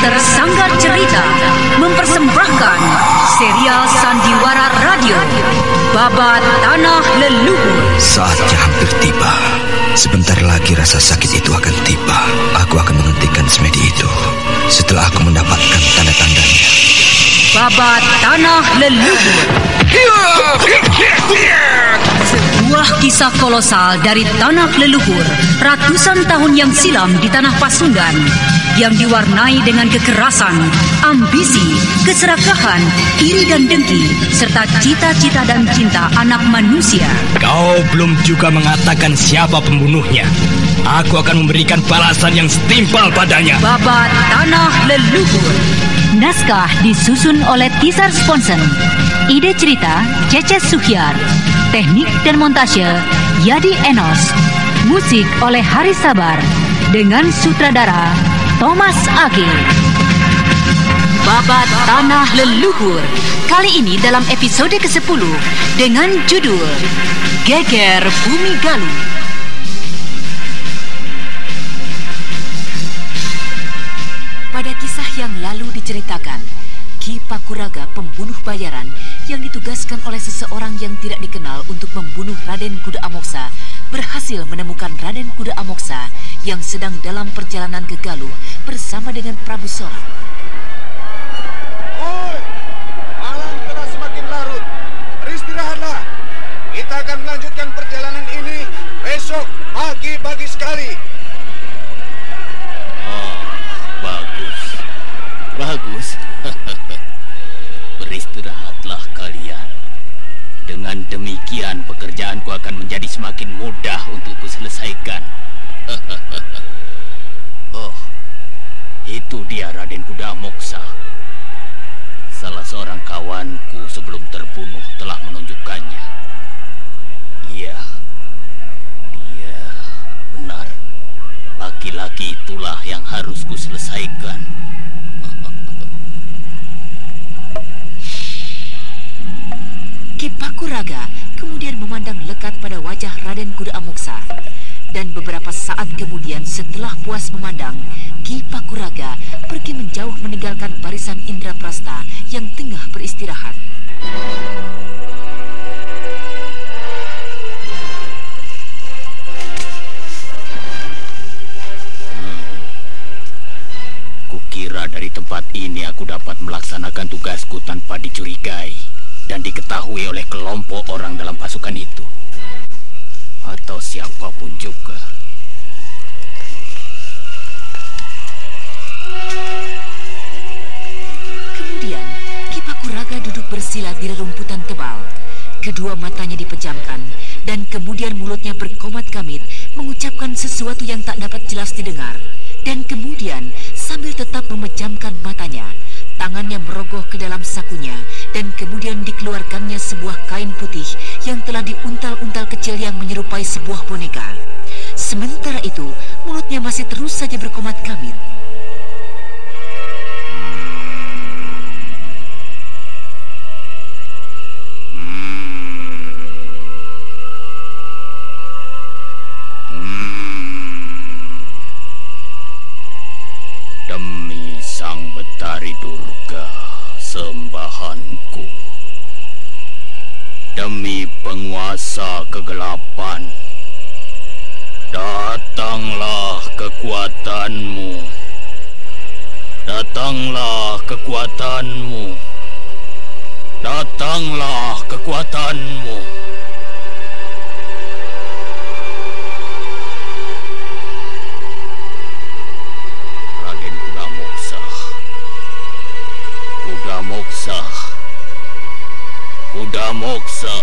Teater Sanggar Cerita mempersembahkan serial sandiwara radio Babat Tanah Leluhur. Saatnya hampir tiba. Sebentar lagi rasa sakit itu akan tiba. Aku akan menghentikan semedi itu setelah aku mendapatkan tanda-tandanya. Babat Tanah Leluhur. Sebuah kisah kolosal dari tanah leluhur ratusan tahun yang silam di tanah Pasundan yang diwarnai dengan kekerasan, ambisi, keserakahan, iri dan dengki, serta cita-cita dan cinta anak manusia. Kau belum juga mengatakan siapa pembunuhnya. Aku akan memberikan balasan yang setimpal padanya. Babat Tanah Leluhur. Naskah disusun oleh Tisar Sponsen. Ide cerita Cece Suhyar. Teknik dan montase Yadi Enos. Musik oleh Haris Sabar dengan sutradara Thomas Age. Babat Tanah Leluhur. Kali ini dalam episode ke-10 dengan judul Geger Bumi Galuh. Pada kisah yang lalu diceritakan, Ki Pakuraga, pembunuh bayaran yang ditugaskan oleh seseorang yang tidak dikenal untuk membunuh Raden Kuda Amoksa, berhasil menemukan Raden Kuda Amoksa yang sedang dalam perjalanan ke Galuh bersama dengan Prabu Sora. Oi, malam telah semakin larut. Beristirahatlah. Kita akan melanjutkan perjalanan ini besok pagi-pagi sekali. Bagus. Beristirahatlah kalian. Dengan demikian pekerjaanku akan menjadi semakin mudah untuk kuselesaikan. Oh, itu dia Raden Kuda Amoksa. Salah seorang kawanku sebelum terbunuh telah menunjukkannya. Iya, dia benar. Laki-laki itulah yang harus kuselesaikan. Ki Pakuraga kemudian memandang lekat pada wajah Raden Kuda Amoksa. Dan beberapa saat kemudian setelah puas memandang, Ki Pakuraga pergi menjauh meninggalkan barisan Indraprasta yang tengah beristirahat. Kukira dari tempat ini aku dapat melaksanakan tugasku tanpa dicurigai dan diketahui oleh kelompok orang dalam pasukan itu, atau siapapun juga. Kemudian Ki Pakuraga duduk bersila di rerumputan tebal. Kedua matanya dipejamkan dan kemudian mulutnya berkomat-kamit mengucapkan sesuatu yang tak dapat jelas didengar. Dan kemudian sambil tetap memejamkan matanya, tangannya merogoh ke dalam sakunya dan kemudian dikeluarkannya sebuah kain putih yang telah diuntal-untal kecil yang menyerupai sebuah boneka. Sementara itu, mulutnya masih terus saja berkomat-kamit. Demi Sang Betari Durga, sembahanku. Demi penguasa kegelapan, datanglah kekuatanmu. Datanglah kekuatanmu. Datanglah kekuatanmu. Kuda Moksa.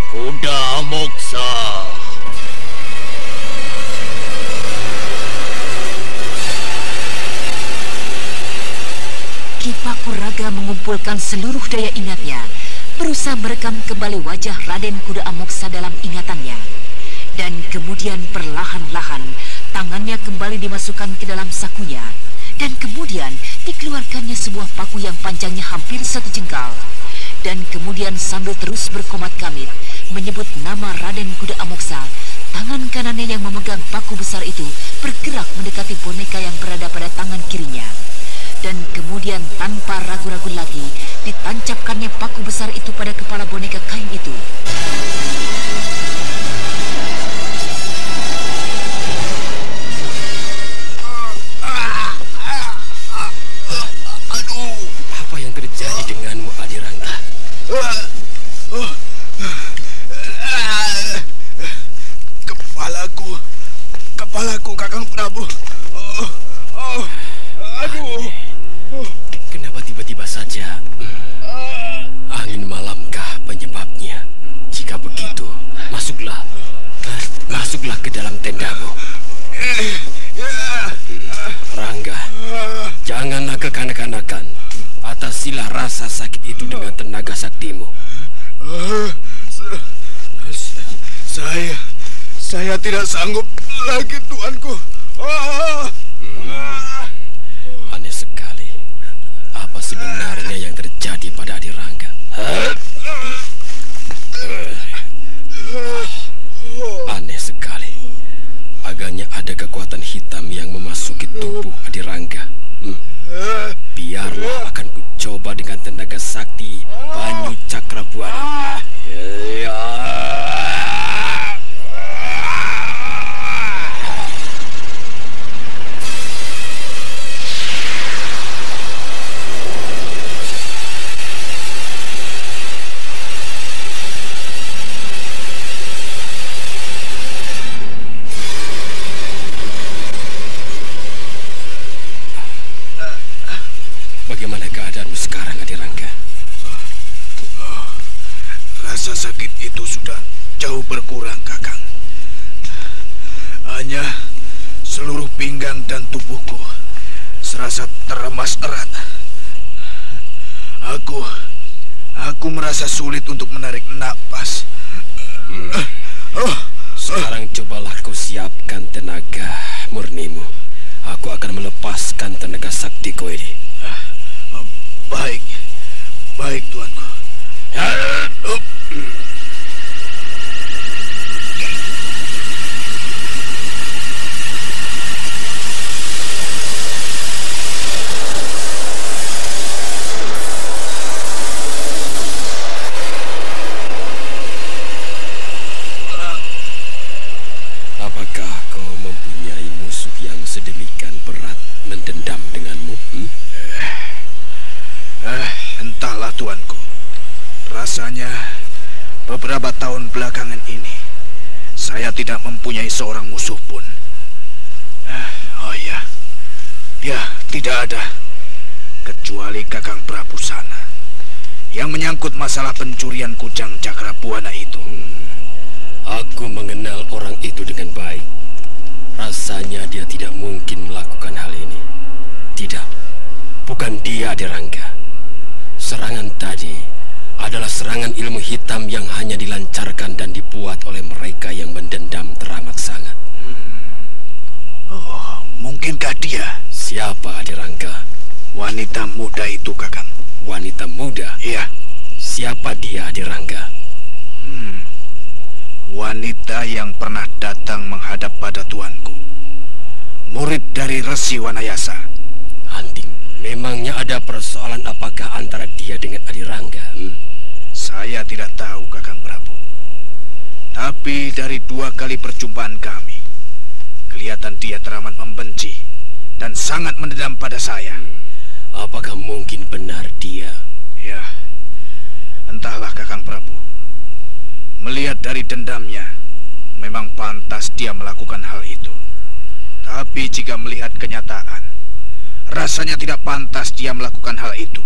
Kuda Moksa. Ki Pakuraga mengumpulkan seluruh daya ingatnya, berusaha merekam kembali wajah Raden Kuda Amoksa dalam ingatannya. Dan kemudian perlahan-lahan tangannya kembali dimasukkan ke dalam sakunya. Dan kemudian dikeluarkannya sebuah paku yang panjangnya hampir 1 jengkal. Dan kemudian sambil terus berkomat kamit menyebut nama Raden Kuda Amoksa, tangan kanannya yang memegang paku besar itu bergerak mendekati boneka yang berada pada tangan kirinya. Dan kemudian tanpa ragu-ragu lagi ditancapkannya paku besar itu pada kepala boneka kain itu. Apa yang terjadi denganmu, Adirangga? Kepalaku, Kakang Prabu. Aduh. Kenapa tiba-tiba saja? Angin malamkah penyebabnya? Jika begitu, masuklah. Masuklah ke dalam tendamu. Rangga, janganlah kekanak-kanakan. Atasilah rasa sakit itu dengan tenaga saktimu. Saya tidak sanggup lagi, tuanku. Aneh sekali. Apa sebenarnya yang terjadi pada Adirangga? Aneh sekali. Agaknya ada kekuatan hitam yang memasuki tubuh Adirangga. Biarlah akan kucoba dengan tenaga sakti Banyu Cakrabuana. Bagaimana keadaanmu sekarang, Adirangga? Rasa sakit itu sudah jauh berkurang, Kakang. Hanya seluruh pinggang dan tubuhku serasa teremas erat. Aku merasa sulit untuk menarik napas. Sekarang cobalah kau siapkan tenaga murnimu. Aku akan melepaskan tenaga saktiku ini. Baik, tuanku. Apakah kau mempunyai musuh yang sedemikian berat mendendam denganmu? Entahlah, tuanku. Rasanya beberapa tahun belakangan ini saya tidak mempunyai seorang musuh pun. Ya, tidak ada. Kecuali Kakang Prabu sana yang menyangkut masalah pencurian kujang Cakrabuana itu. Aku mengenal orang itu dengan baik. Rasanya dia tidak mungkin melakukan hal ini. Tidak, bukan dia, Adirangga. Serangan tadi adalah serangan ilmu hitam yang hanya dilancarkan dan dibuat oleh mereka yang mendendam teramat sangat. Mungkinkah dia? Siapa, Adirangga? Wanita muda itu, Kakang. Wanita muda? Iya. Siapa dia, Adirangga? Wanita yang pernah datang menghadap pada tuanku. Murid dari Resi Wanayasa. Anting, memangnya ada persoalan apakah antara dia dengan Adirangga? Saya tidak tahu, Kakang Prabu. Tapi dari 2 kali perjumpaan kami, kelihatan dia teramat membenci dan sangat mendendam pada saya. Apakah mungkin benar dia? Ya, entahlah, Kakang Prabu. Melihat dari dendamnya, memang pantas dia melakukan hal itu. Tapi jika melihat kenyataan, rasanya tidak pantas dia melakukan hal itu.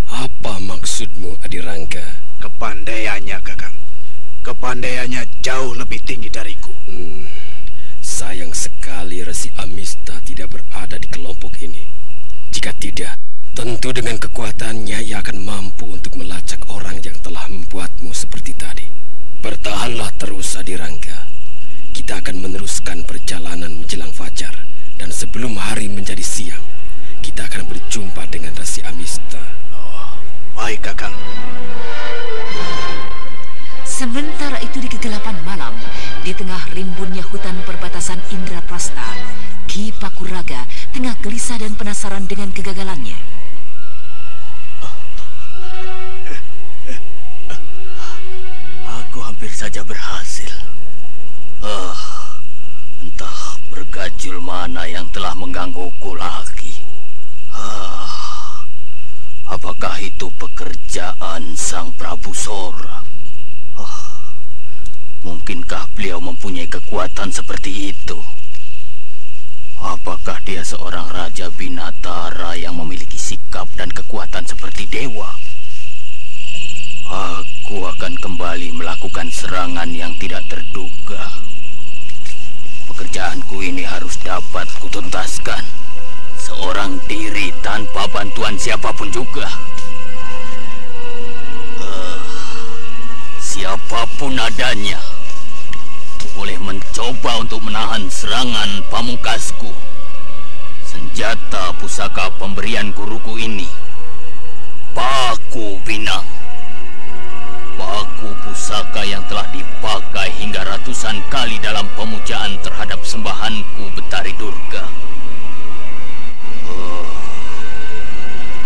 Apa maksudmu, Adirangga? Kepandaiannya, Kakang. Kepandaiannya jauh lebih tinggi dariku. Sayang sekali Resi Amista tidak berada di kelompok ini. Jika tidak, tentu dengan kekuatannya ia akan mampu untuk melacak orang yang telah membuatmu seperti tadi. Bertahanlah terus, Adirangga. Kita akan meneruskan perjalanan menjelang fajar. Dan sebelum hari menjadi siang, kita akan berjumpa dengan Resi Amista. Oh, baik, Kakang. Sementara itu di kegelapan malam, di tengah rimbunnya hutan perbatasan Indraprasta, Ki Pakuraga tengah gelisah dan penasaran dengan kegagalannya. Aku hampir saja berhasil. Entah bergajul mana yang telah menggangguku lagi. Apakah itu pekerjaan Sang Prabu Sora? Mungkinkah beliau mempunyai kekuatan seperti itu? Apakah dia seorang Raja Binatara yang memiliki sikap dan kekuatan seperti dewa? Aku akan kembali melakukan serangan yang tidak terduga. Pekerjaanku ini harus dapat kutuntaskan seorang diri tanpa bantuan siapapun juga. Siapapun adanya boleh mencoba untuk menahan serangan pamungkasku. Senjata pusaka pemberian guruku ini, Paku Binang. Paku pusaka yang telah dipakai hingga ratusan kali dalam pemujaan terhadap sembahanku Betari Durga.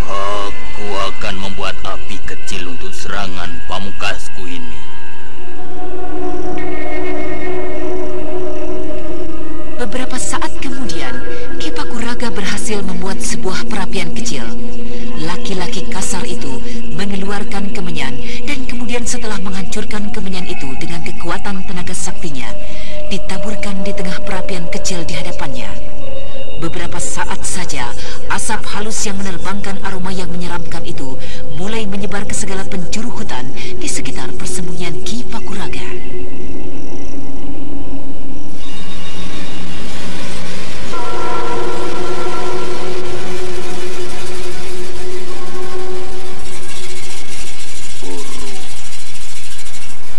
Aku akan membuat api kecil untuk serangan pamungkasku ini. Beberapa saat kemudian, Ki Pakuraga berhasil membuat sebuah perapian kecil. Laki-laki kasar itu mengeluarkan kemenyan dan kemudian setelah menghancurkan kemenyan itu dengan kekuatan tenaga saktinya, ditaburkan di tengah perapian kecil di hadapannya. Beberapa saat saja, asap halus yang menerbangkan aroma yang menyeramkan itu mulai menyebar ke segala penjuru hutan di sekitar persembunyian Ki Pakuraga.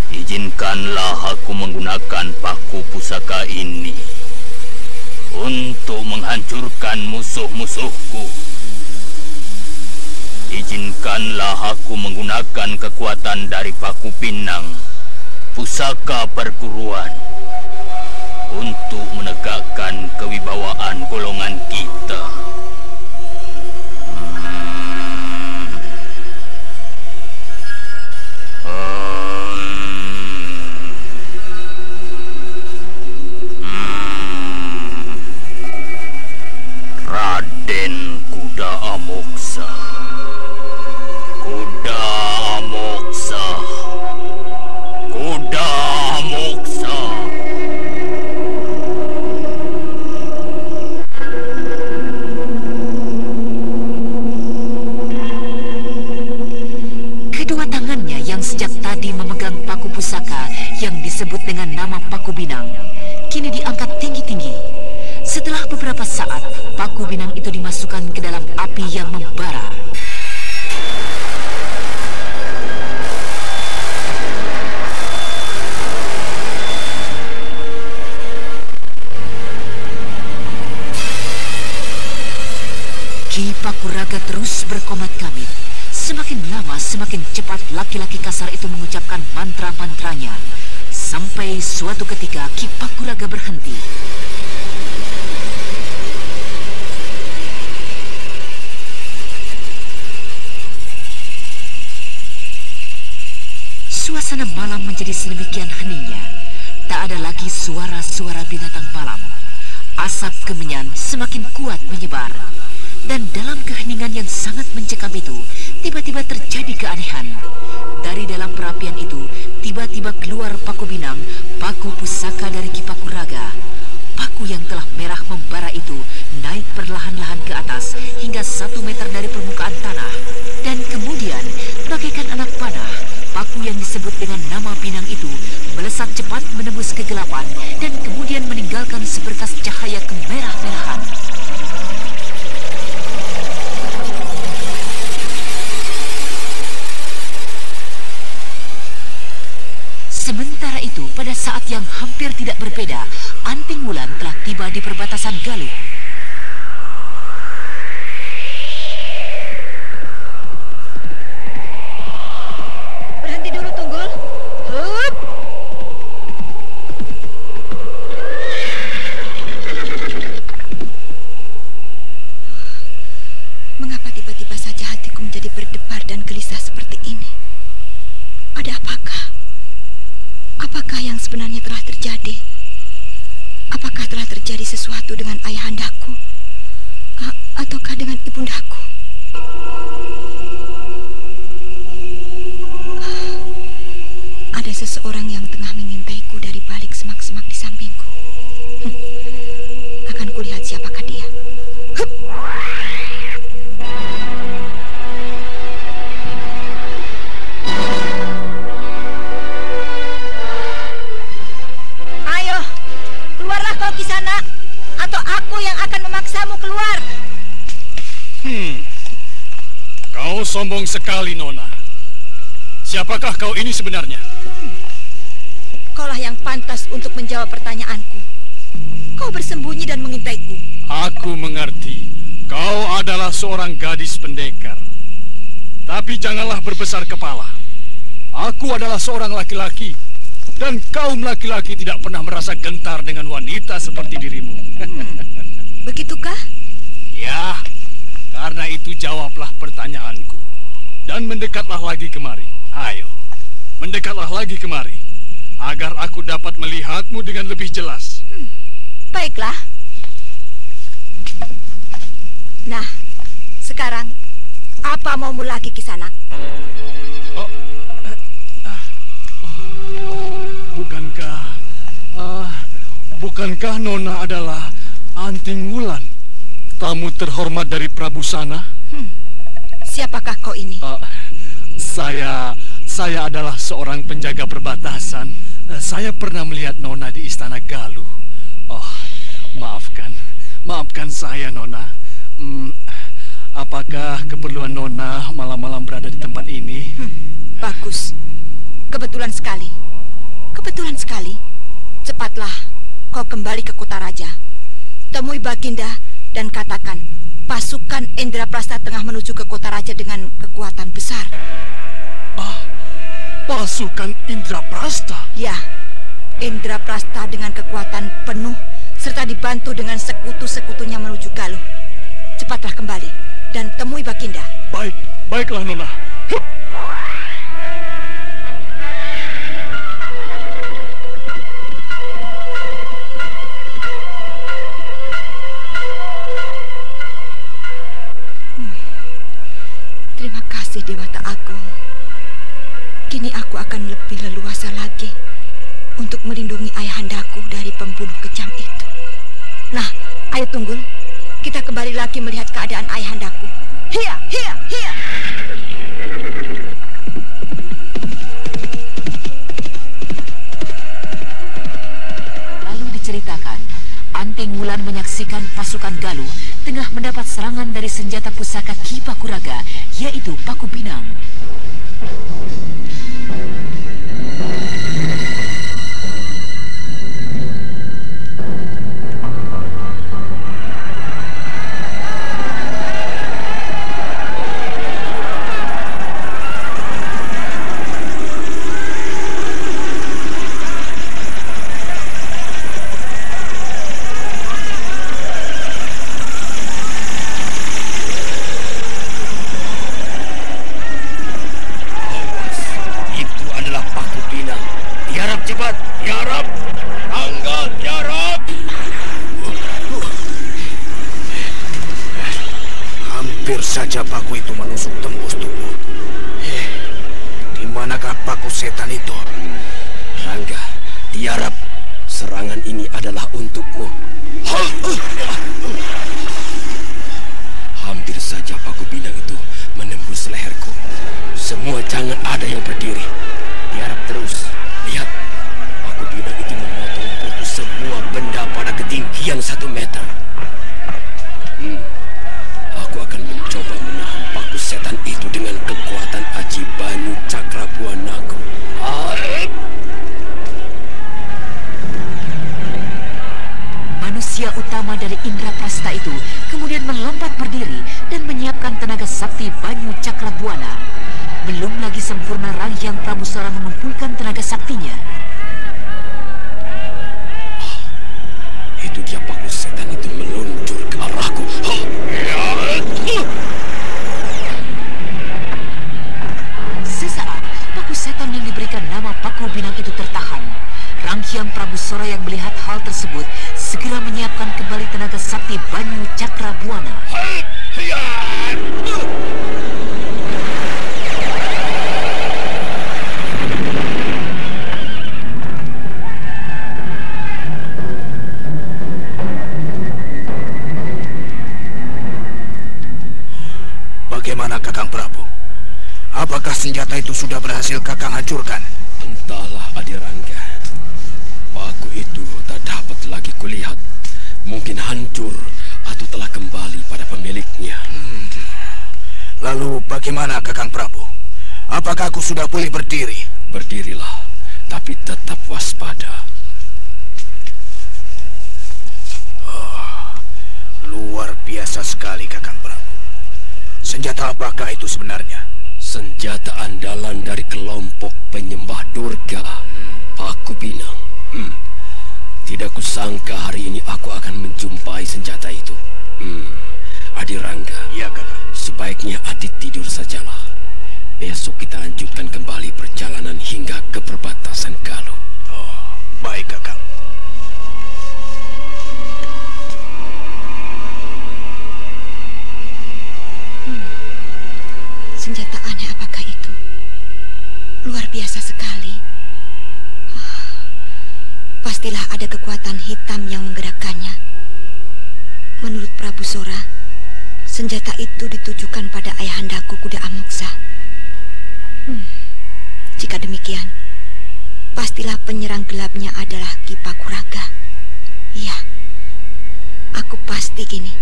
Izinkanlah aku menggunakan paku pusaka ini untuk menghancurkan musuh-musuhku. Izinkanlah aku menggunakan kekuatan dari Paku Pinang, pusaka perguruan, untuk menegakkan kewibawaan golongan kita. Raden Kuda Amoksa. Kuda Amoksa. Kuda Amoksa. Kedua tangannya yang sejak tadi memegang paku pusaka yang disebut dengan nama Paku Binang, kini diangkat tinggi-tinggi. Setelah beberapa saat, Paku Binang itu dimasukkan ke dalam api yang membara. Ki Pakuraga terus berkomat-kamit. Semakin lama semakin cepat laki-laki kasar itu mengucapkan mantra-mantranya. Sampai suatu ketika Ki Pakuraga berhenti. Suasana malam menjadi sedemikian heningnya. Tak ada lagi suara-suara binatang malam. Asap kemenyan semakin kuat menyebar. Dan dalam keheningan yang sangat mencekam itu, tiba-tiba terjadi keanehan. Dari dalam perapian itu, tiba-tiba keluar Paku Binang, paku pusaka dari Ki Pakuraga. Paku yang telah merah membara itu naik perlahan-lahan ke atas hingga 1 meter dari permukaan tanah. Dan kemudian, bagaikan anak panah, paku yang disebut dengan nama Binang itu melesat cepat menembus kegelapan dan kemudian meninggalkan seberkas cahaya kemerah-merahan. Sementara pada saat yang hampir tidak berbeda, Anting Wulan telah tiba di perbatasan Galuh. Berhenti dulu, Tunggul. Hup. Mengapa tiba-tiba saja hatiku menjadi berdebar dan gelisah seperti ini? Ada apakah? Apakah yang sebenarnya telah terjadi? Apakah telah terjadi sesuatu dengan ayahandaku? Ataukah dengan ibundaku? Ada seseorang yang tengah mengintaiku dari balik semak-semak di sampingku. Akan kulihat siapakah dia. Hup. Ayo, keluarlah kau di sana, atau aku yang akan memaksamu keluar. Kau sombong sekali, Nona. Siapakah kau ini sebenarnya? Kaulah yang pantas untuk menjawab pertanyaanku. Kau bersembunyi dan mengintaiku. Aku mengerti. Kau adalah seorang gadis pendekar. Tapi janganlah berbesar kepala. Aku adalah seorang laki-laki. Dan kaum laki-laki tidak pernah merasa gentar dengan wanita seperti dirimu. Begitukah? Ya, karena itu jawablah pertanyaanku. Dan mendekatlah lagi kemari. Ayo, mendekatlah lagi kemari. Agar aku dapat melihatmu dengan lebih jelas. Baiklah. Nah, sekarang apa maumu lagi Kisanak? Bukankah Nona adalah Anting Wulan, tamu terhormat dari Prabu Sana? Siapakah kau ini? Saya adalah seorang penjaga perbatasan. Saya pernah melihat Nona di Istana Galuh. Oh, maafkan saya, Nona. Apakah keperluan Nona malam-malam berada di tempat ini? Bagus. Kebetulan sekali. Cepatlah kau kembali ke kota raja. Temui Baginda dan katakan pasukan Indraprastha tengah menuju ke kota raja dengan kekuatan besar. Pasukan Indraprastha? Ya, Indraprastha dengan kekuatan penuh serta dibantu dengan sekutu-sekutunya menuju Galuh. Cepatlah kembali dan temui Baginda. Baiklah Nona. Terima kasih Dewata Agung. Kini aku akan lebih leluasa lagi untuk melindungi ayahandaku dari pembunuh kejam itu. Nah, ayo Tunggul, kita kembali lagi melihat keadaan ayahandaku. Hiya! Lalu diceritakan, Anting Wulan menyaksikan pasukan Galuh tengah mendapat serangan dari senjata pusaka Ki Pakuraga, yaitu Paku Pinang. Hampir saja paku itu menusuk tembus tubuh. Di manakah paku setan itu? Rangga, tiarap. Serangan ini adalah untukmu. Hampir saja paku pinang itu menembus leherku. Semua jangan ada yang berdiri. Tiarap terus. Lihat, paku pinang itu memotong putus semua benda pada ketinggian 1 meter. Aku akan mencoba menahan paku setan itu dengan kekuatan Aji Banyu Cakrabuanaku. manusia utama dari Indraprasta itu kemudian melompat berdiri dan menyiapkan tenaga sakti Banyu Cakrabuana. Belum lagi sempurna Ranghyang Prabusora mengumpulkan tenaga saktinya. Itu dia paku setan itu meluncur ke arahku. Sesaat paku setan yang diberikan nama Paku Binang itu tertahan. Ranghyang Prabusora yang melihat hal tersebut segera menyiapkan kembali tenaga sakti Banyu Cakrabuana. Bagaimana Kakang Prabu? Apakah senjata itu sudah berhasil Kakang hancurkan? Entahlah Adirangga. Paku itu tak dapat lagi kulihat. Mungkin hancur atau telah kembali pada pemiliknya. Lalu bagaimana Kakang Prabu? Apakah aku sudah pulih berdiri? Berdirilah, tapi tetap waspada. Luar biasa sekali Kakang Prabu. Senjata apakah itu sebenarnya? Senjata andalan dari kelompok penyembah Durga, Paku Binang. Tidak kusangka hari ini aku akan menjumpai senjata itu. Adirangga, Iya Kakang. sebaiknya Adit tidur sajalah. Besok kita lanjutkan kembali perjalanan hingga ke perbatasan Galuh. Oh, baik Kakang. Senjata aneh apakah itu? Luar biasa sekali. Pastilah ada kekuatan hitam yang menggerakkannya. Menurut Prabu Sora, senjata itu ditujukan pada ayahandaku Kuda Amoksa. Jika demikian, pastilah penyerang gelapnya adalah Ki Pakuraga. Iya, aku pasti gini.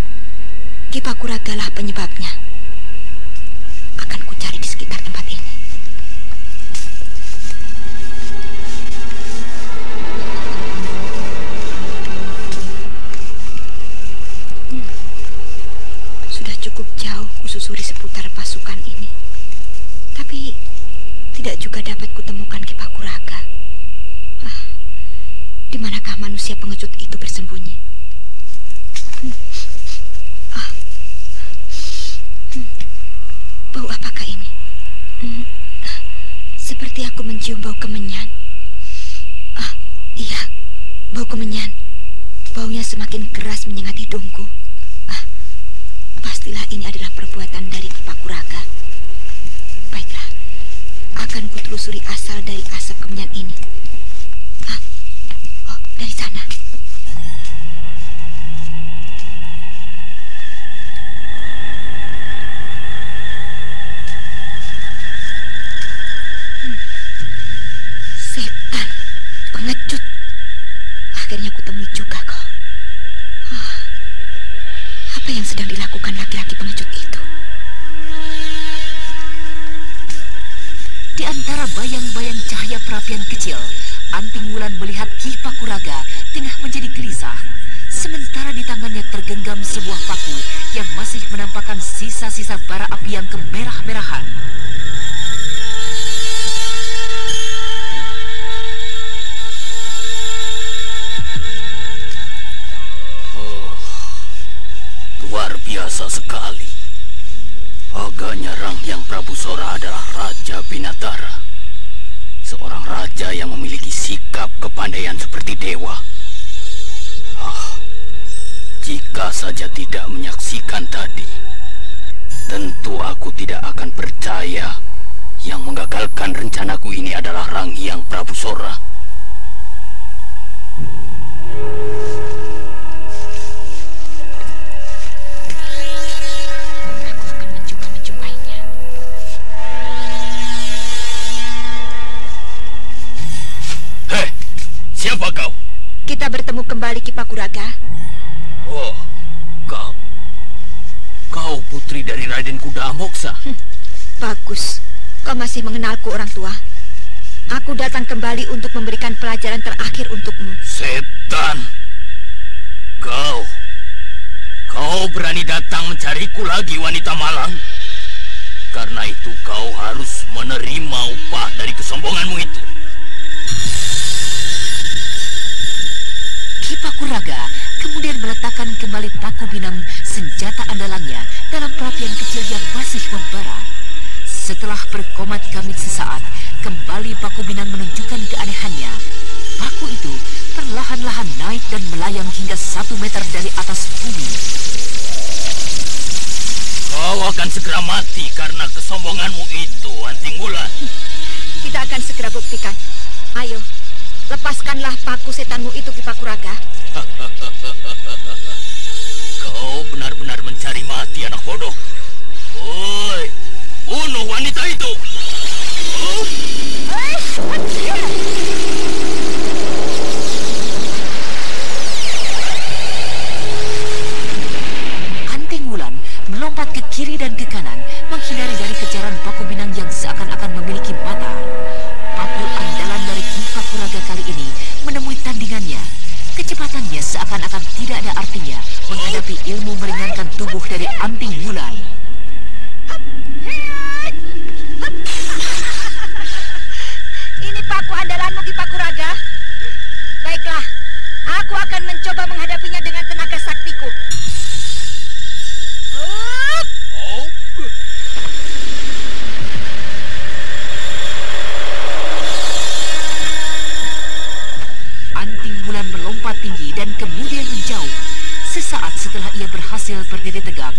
Ki Pakuraga lah penyebabnya. Akan kucari di sekitar tempat ini. Sudah cukup jauh kususuri seputar pasukan ini. Tapi tidak juga dapat kutemukan Ki Pakuraga. Di manakah manusia pengecut itu bersembunyi? Bau apakah ini? Seperti aku mencium bau kemenyan. Iya, bau kemenyan. Baunya semakin keras menyengat hidungku. Pastilah ini adalah perbuatan dari Ki Pakuraga. Baiklah, akan kutelusuri asal dari asap kemenyan ini. Dari sana. Setan, pengecut. Akhirnya kutemui juga kau. Apa yang sedang dilakukan laki-laki pengecut itu? Di antara bayang-bayang cahaya perapian kecil, Anting Wulan melihat Ki Pakuraga tengah menjadi gelisah. Sementara di tangannya tergenggam sebuah paku yang masih menampakkan sisa-sisa bara api yang kemerah-merahan. Luar biasa sekali. Agaknya Ranghyang Prabusora adalah Raja Binatara. Seorang raja yang memiliki sikap kepandaian seperti dewa. Jika saja tidak menyaksikan tadi, tentu aku tidak akan percaya yang menggagalkan rencanaku ini adalah Ranghyang Prabusora. Siapa kau? Kita bertemu kembali Ki Pakuraga. Oh, kau putri dari Raden Kuda Amoksa. Bagus, kau masih mengenalku orang tua. Aku datang kembali untuk memberikan pelajaran terakhir untukmu. Setan, kau Kau berani datang mencariku lagi, wanita malang? Karena itu kau harus menerima upah dari kesombonganmu itu. Ki Pakuraga kemudian meletakkan kembali Paku Binang, senjata andalannya, dalam perapian kecil yang masih membara. Setelah berkomat kamit sesaat, kembali Paku Binang menunjukkan keanehannya. Paku itu perlahan-lahan naik dan melayang hingga 1 meter dari atas bumi. Kau akan segera mati karena kesombonganmu itu, Anting Wulan. Kita akan segera buktikan. Ayo, lepaskanlah paku setanmu itu, Ki Pakuraga. Kau benar-benar mencari mati, anak bodoh. Woi, bunuh wanita itu. Anting Wulan melompat ke kiri dan ke kanan, menghindari dari kejaran Paku Binang yang seakan-akan memiliki mata. Paku andalan dari Ki Pakuraga kali ini menemui tandingannya. Kecepatannya seakan-akan tidak ada artinya menghadapi ilmu meringankan tubuh dari Anting Wulan. Ini paku andalanmu, Ki Pakuraga. Baiklah, aku akan mencoba menghadapinya dengan tenaga saktiku. Anting Wulan melompat tinggi dan kemudian menjauh. Sesaat setelah ia berhasil berdiri tegak,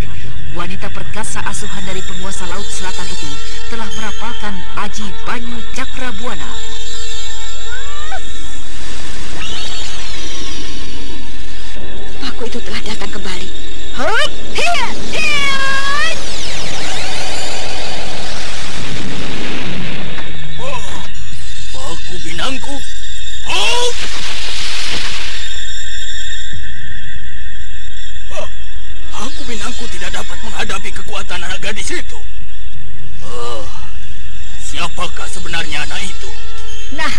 wanita perkasa asuhan dari penguasa Laut Selatan itu telah merapalkan Aji Banyu Cakrabuana. Paku itu telah datang kembali. Paku Binangku. Paku Binangku tidak dapat menghadapi kekuatan anak gadis itu. Siapakah sebenarnya anak itu? Nah,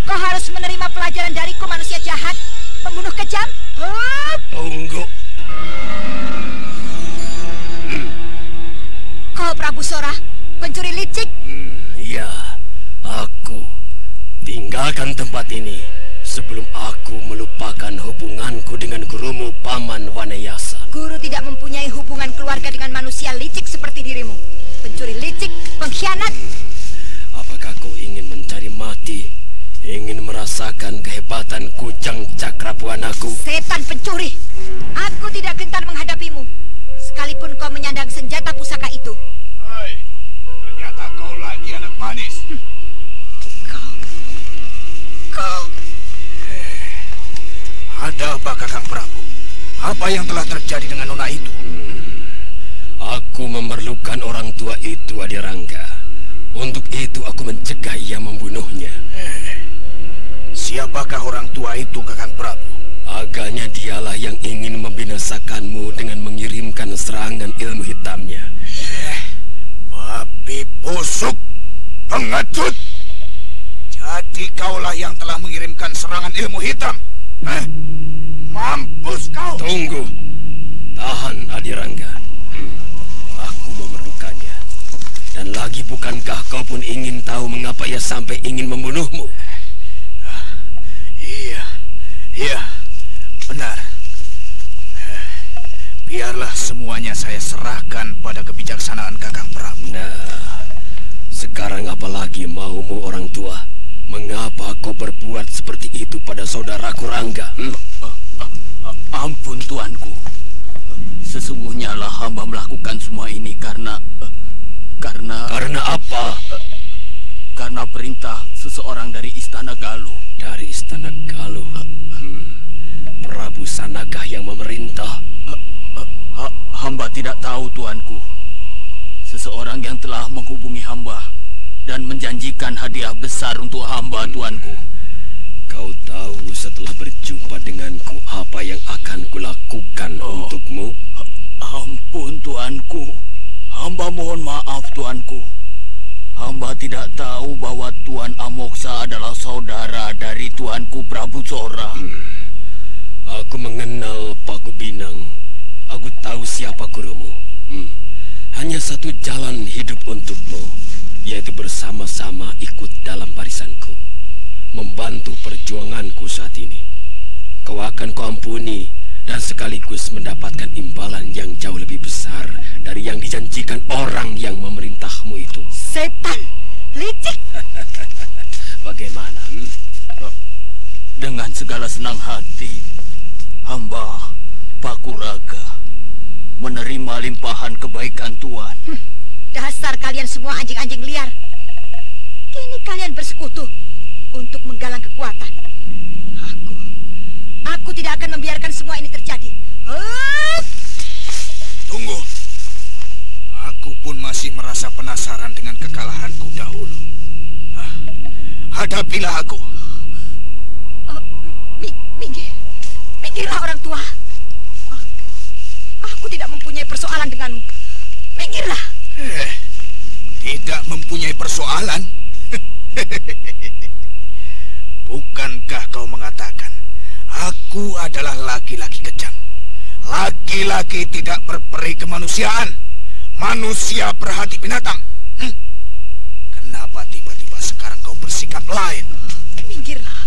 kau harus menerima pelajaran dariku, manusia jahat, pembunuh kejam. Tunggu. Kau Prabu Sora, pencuri licik. Iya, aku. Tinggalkan tempat ini sebelum aku melupakan hubunganku dengan gurumu, Paman Wanayasa. Guru tidak mempunyai hubungan keluarga dengan manusia licik seperti dirimu. Pencuri licik, pengkhianat. Apakah kau ingin mencari mati? Ingin merasakan kehebatan kujang Cakrabuanaku? Setan pencuri. Aku tidak gentar menghadapimu. Sekalipun kau menyandang senjata pusaka itu. Hai, ternyata kau lagi anak manis. Kau. Ada apa, Kakang Prabu? Apa yang telah terjadi dengan nona itu? Aku memerlukan orang tua itu, Adirangga. Untuk itu aku mencegah ia membunuhnya. Siapakah orang tua itu, Kakang Prabu? Agaknya dialah yang ingin membinasakanmu dengan mengirimkan serangan ilmu hitamnya. Babi busuk, pengecut. Jadi kaulah yang telah mengirimkan serangan ilmu hitam. Mampus kau. Tunggu. Tahan, Adirangga. Aku memerlukannya. Dan lagi bukankah kau pun ingin tahu mengapa ia sampai ingin membunuhmu? Iya, benar. Biarlah semuanya saya serahkan pada kebijaksanaan Kakang Prabu. Nah, sekarang apalagi maumu orang tua? Mengapa kau berbuat seperti itu pada saudaraku Rangga? Ampun, tuanku. Sesungguhnya lah hamba melakukan semua ini karena apa? Karena perintah seseorang dari Istana Galuh. Dari Istana Galuh? Prabu Sanakah yang memerintah? Hamba tidak tahu, tuanku. Seseorang yang telah menghubungi hamba dan menjanjikan hadiah besar untuk hamba, tuanku. Kau tahu setelah berjumpa denganku apa yang akan kulakukan untukmu? Ampun, tuanku. Hamba mohon maaf, tuanku. Hamba tidak tahu bahwa Tuan Amoksa adalah saudara dari tuanku Prabu Sora. Aku mengenal Paku Binang. Aku tahu siapa apa gurumu? Hanya satu jalan hidup untukmu, yaitu bersama-sama ikut dalam barisanku, membantu perjuanganku saat ini. Kau akan kuampuni dan sekaligus mendapatkan imbalan yang jauh lebih besar dari yang dijanjikan orang yang memerintahmu itu. Setan, licik. Bagaimana? Dengan segala senang hati, hamba Pakuraga menerima limpahan kebaikan Tuan. Dasar kalian semua anjing-anjing liar. Kini kalian bersekutu untuk menggalang kekuatan. Aku tidak akan membiarkan semua ini terjadi. Tunggu. Aku pun masih merasa penasaran dengan kekalahanku dahulu. Hadapilah aku. Minggirlah orang tua. Aku tidak mempunyai persoalan denganmu. Minggirlah. Tidak mempunyai persoalan? Bukankah kau mengatakan aku adalah laki-laki kejam? Laki-laki tidak berperi kemanusiaan. Manusia berhati binatang. Kenapa tiba-tiba sekarang kau bersikap lain? Minggirlah.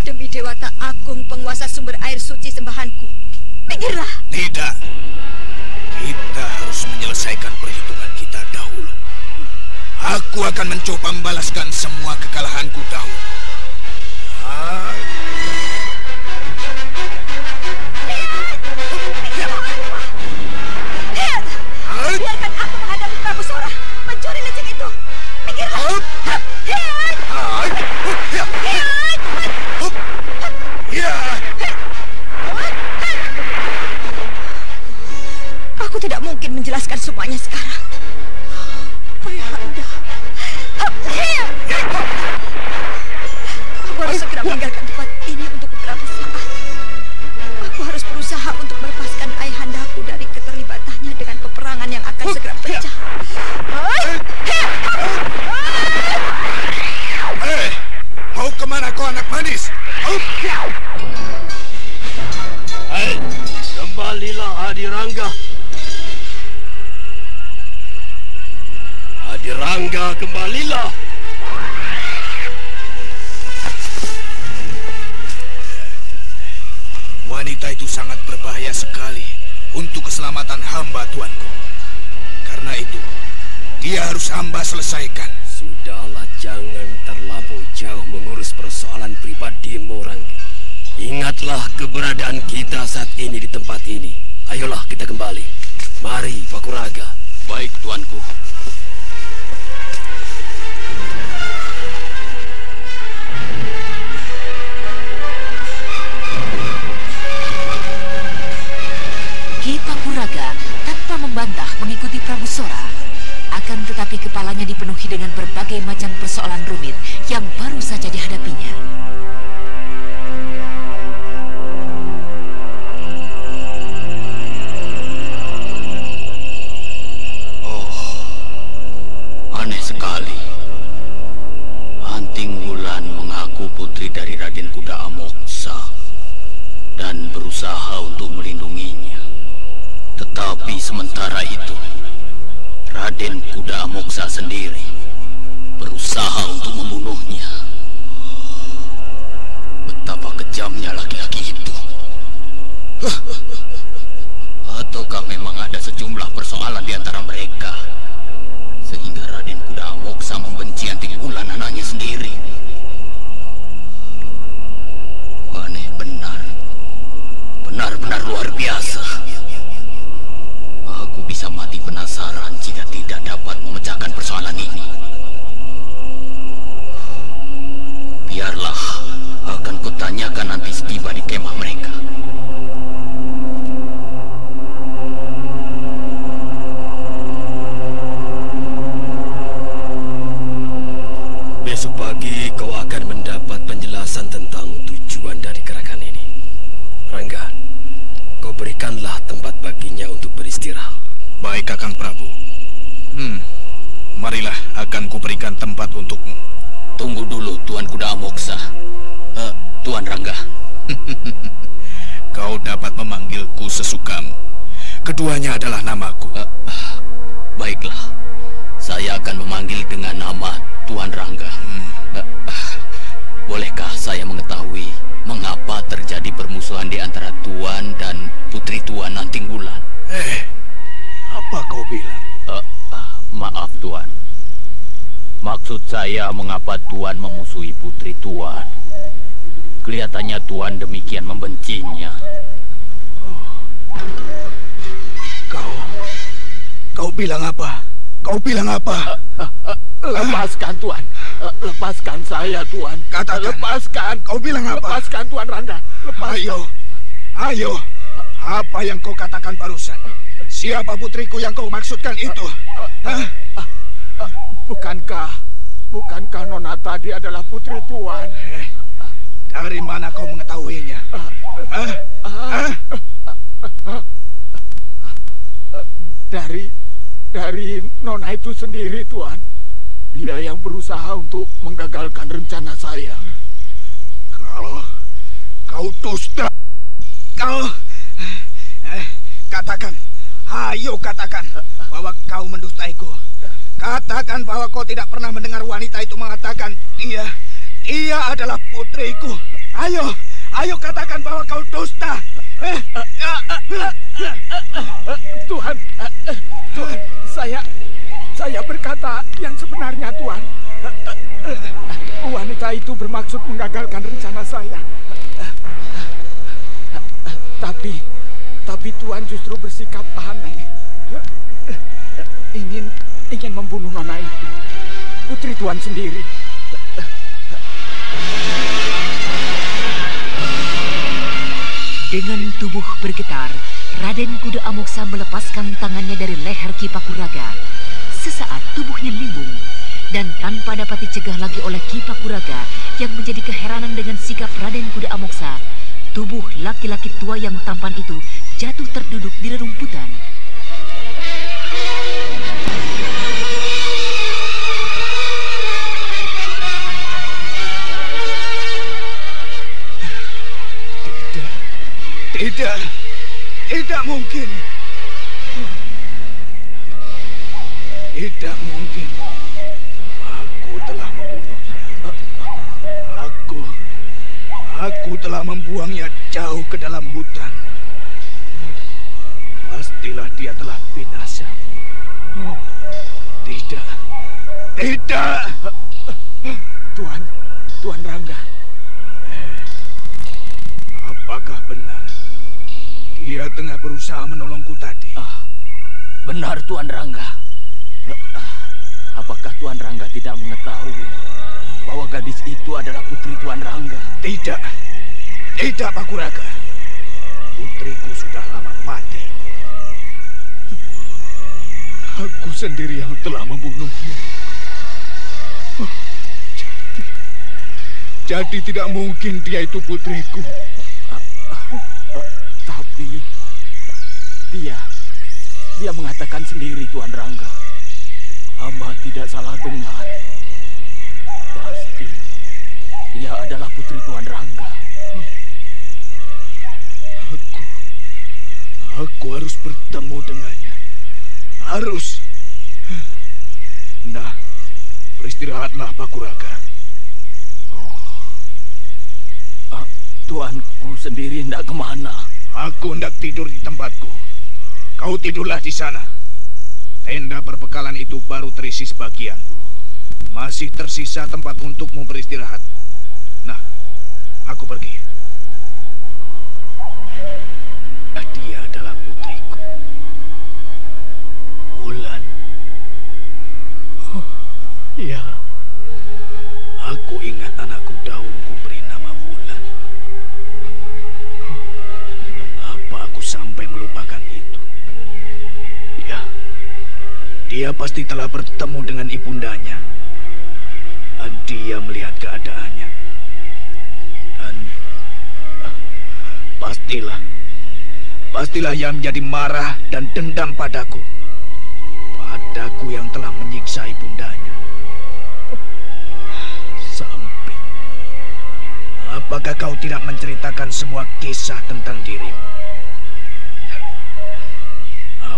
Demi Dewata Agung, penguasa sumber air suci sembahanku. Minggirlah. Tidak. Kita harus menyelesaikan perhitungan kita dahulu. Aku akan mencoba membalaskan semua kekalahanku dahulu. Biarkan aku menghadapi Prabu Sora, pencuri licik itu. Minggirlah. Aku tidak mungkin menjelaskan semuanya sekarang. Ayahanda. Aku harus segera meninggalkan tempat ini untuk beberapa saat. Aku harus berusaha untuk melepaskan ayahandaku dari keterlibatannya dengan peperangan yang akan segera pecah. Mau kemana kau, anak manis? Kembalilah Hadirangga. Hadirangga, kembalilah. Wanita itu sangat berbahaya sekali untuk keselamatan hamba, tuanku. Karena itu, dia harus hamba selesaikan. Sudahlah, jangan terlampau jauh mengurus persoalan pribadimu, Rangga. Ingatlah keberadaan kita saat ini di tempat ini. Ayolah kita kembali. Mari, Pakuraga. Baik, tuanku. Ki Pakuraga tanpa membantah mengikuti Prabu Sora. Akan tetapi kepalanya dipenuhi dengan berbagai macam persoalan rumit yang baru saja dihadapinya. Aneh sekali. Anting Wulan mengaku putri dari Raden Kuda Amoksa dan berusaha untuk melindunginya. Tetapi sementara itu, Raden Kuda Amoksa sendiri berusaha untuk membunuhnya. Betapa kejamnya laki-laki itu. Ataukah memang ada sejumlah persoalan di antara mereka, sehingga Raden Kuda Amoksa membenci Anting Wulan, anaknya sendiri? Aneh benar. Benar-benar luar biasa. Aku bisa mati penasaran jika tidak dapat memecahkan persoalan ini. Biarlah, akan kutanyakan nanti setiba di kemah mereka. Besok pagi kau akan mendapat penjelasan tentang tujuan dari gerakan ini. Rangga, kau berikanlah tempat baginya untuk beristirahat. Baik, Kakang Prabu. Marilah, akan kuberikan tempat untukmu. Tunggu dulu, Tuan Kuda Amoksa. Tuan Rangga. Kau dapat memanggilku sesukamu. keduanya adalah namaku. Baiklah, saya akan memanggil dengan nama Tuan Rangga. Bolehkah saya mengetahui mengapa terjadi permusuhan di antara Tuan dan Putri Tuan Nanting Wulan? Apa kau bilang? Maaf Tuan. Maksud saya mengapa Tuan memusuhi Putri Tuan. Kelihatannya Tuan demikian membencinya. Kau bilang apa? Kau bilang apa? Lepaskan Tuan. Lepaskan saya Tuan. Katakan. Lepaskan. Kau bilang apa? Lepaskan Tuan Rangga. Lepaskan. Ayo. Apa yang kau katakan barusan? Siapa putriku yang kau maksudkan itu? Bukankah Nona tadi adalah putri Tuan? Dari mana kau mengetahuinya? Dari Nona itu sendiri, Tuan. Dia yang berusaha untuk menggagalkan rencana saya. Kau dusta. Katakan. Ayo katakan bahwa kau mendustaiku. Katakan bahwa kau tidak pernah mendengar wanita itu mengatakan dia adalah putriku. Ayo katakan bahwa kau dusta. Tuhan, saya berkata yang sebenarnya, Tuan. Wanita itu bermaksud menggagalkan rencana saya. Tapi Tuan justru bersikap aneh. Ingin membunuh Nona itu. Putri Tuan sendiri. Dengan tubuh bergetar, Raden Kuda Amoksa melepaskan tangannya dari leher Ki Pakuraga. Sesaat tubuhnya limbung, dan tanpa dapat dicegah lagi oleh Ki Pakuraga yang menjadi keheranan dengan sikap Raden Kuda Amoksa, tubuh laki-laki tua yang tampan itu jatuh terduduk di rerumputan. Tidak mungkin. Tidak mungkin. Aku telah membunuhnya. Aku telah membuangnya jauh ke dalam hutan. Pastilah dia telah binasa. Tidak. Tuan Rangga. Apakah benar dia tengah berusaha menolongku tadi? Benar Tuan Rangga. Apakah Tuan Rangga tidak mengetahui bahwa gadis itu adalah putri Tuan Rangga? Tidak Pakuraga. Putriku sudah lama mati. Aku sendiri yang telah membunuhnya. Jadi tidak mungkin dia itu putriku. Tapi dia mengatakan sendiri, Tuan Rangga. Hamba tidak salah dengar. Pasti dia adalah putri Tuan Rangga. Aku harus bertemu dengannya. Harus. Nah, beristirahatlah Pakuraga. Tuanku sendiri hendak kemana? Aku hendak tidur di tempatku. Kau tidurlah di sana. Tenda perbekalan itu baru terisi sebagian. Masih tersisa tempat untukmu beristirahat. Nah, aku pergi. Dia adalah putriku. Wulan. Ya. Aku ingat anakku dahulu kuberi nama Wulan. Mengapa aku sampai melupakan itu? Ya, dia pasti telah bertemu dengan ibundanya. Dan dia melihat keadaannya. Dan pastilah ia menjadi marah dan dendam padaku. Padaku yang telah menyiksa ibundanya. Sampai. Apakah kau tidak menceritakan semua kisah tentang dirimu?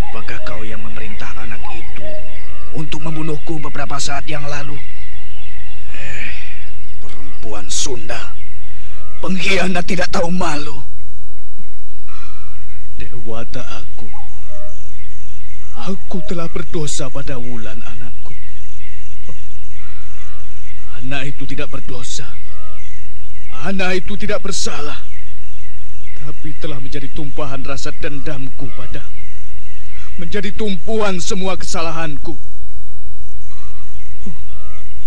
Apakah kau yang memerintah anak itu untuk membunuhku beberapa saat yang lalu? Perempuan Sunda, pengkhianat tidak tahu malu. Dewata aku telah berdosa pada Wulan anakku. Anak itu tidak berdosa. Anak itu tidak bersalah. Tapi telah menjadi tumpahan rasa dendamku padamu. Menjadi tumpuan semua kesalahanku.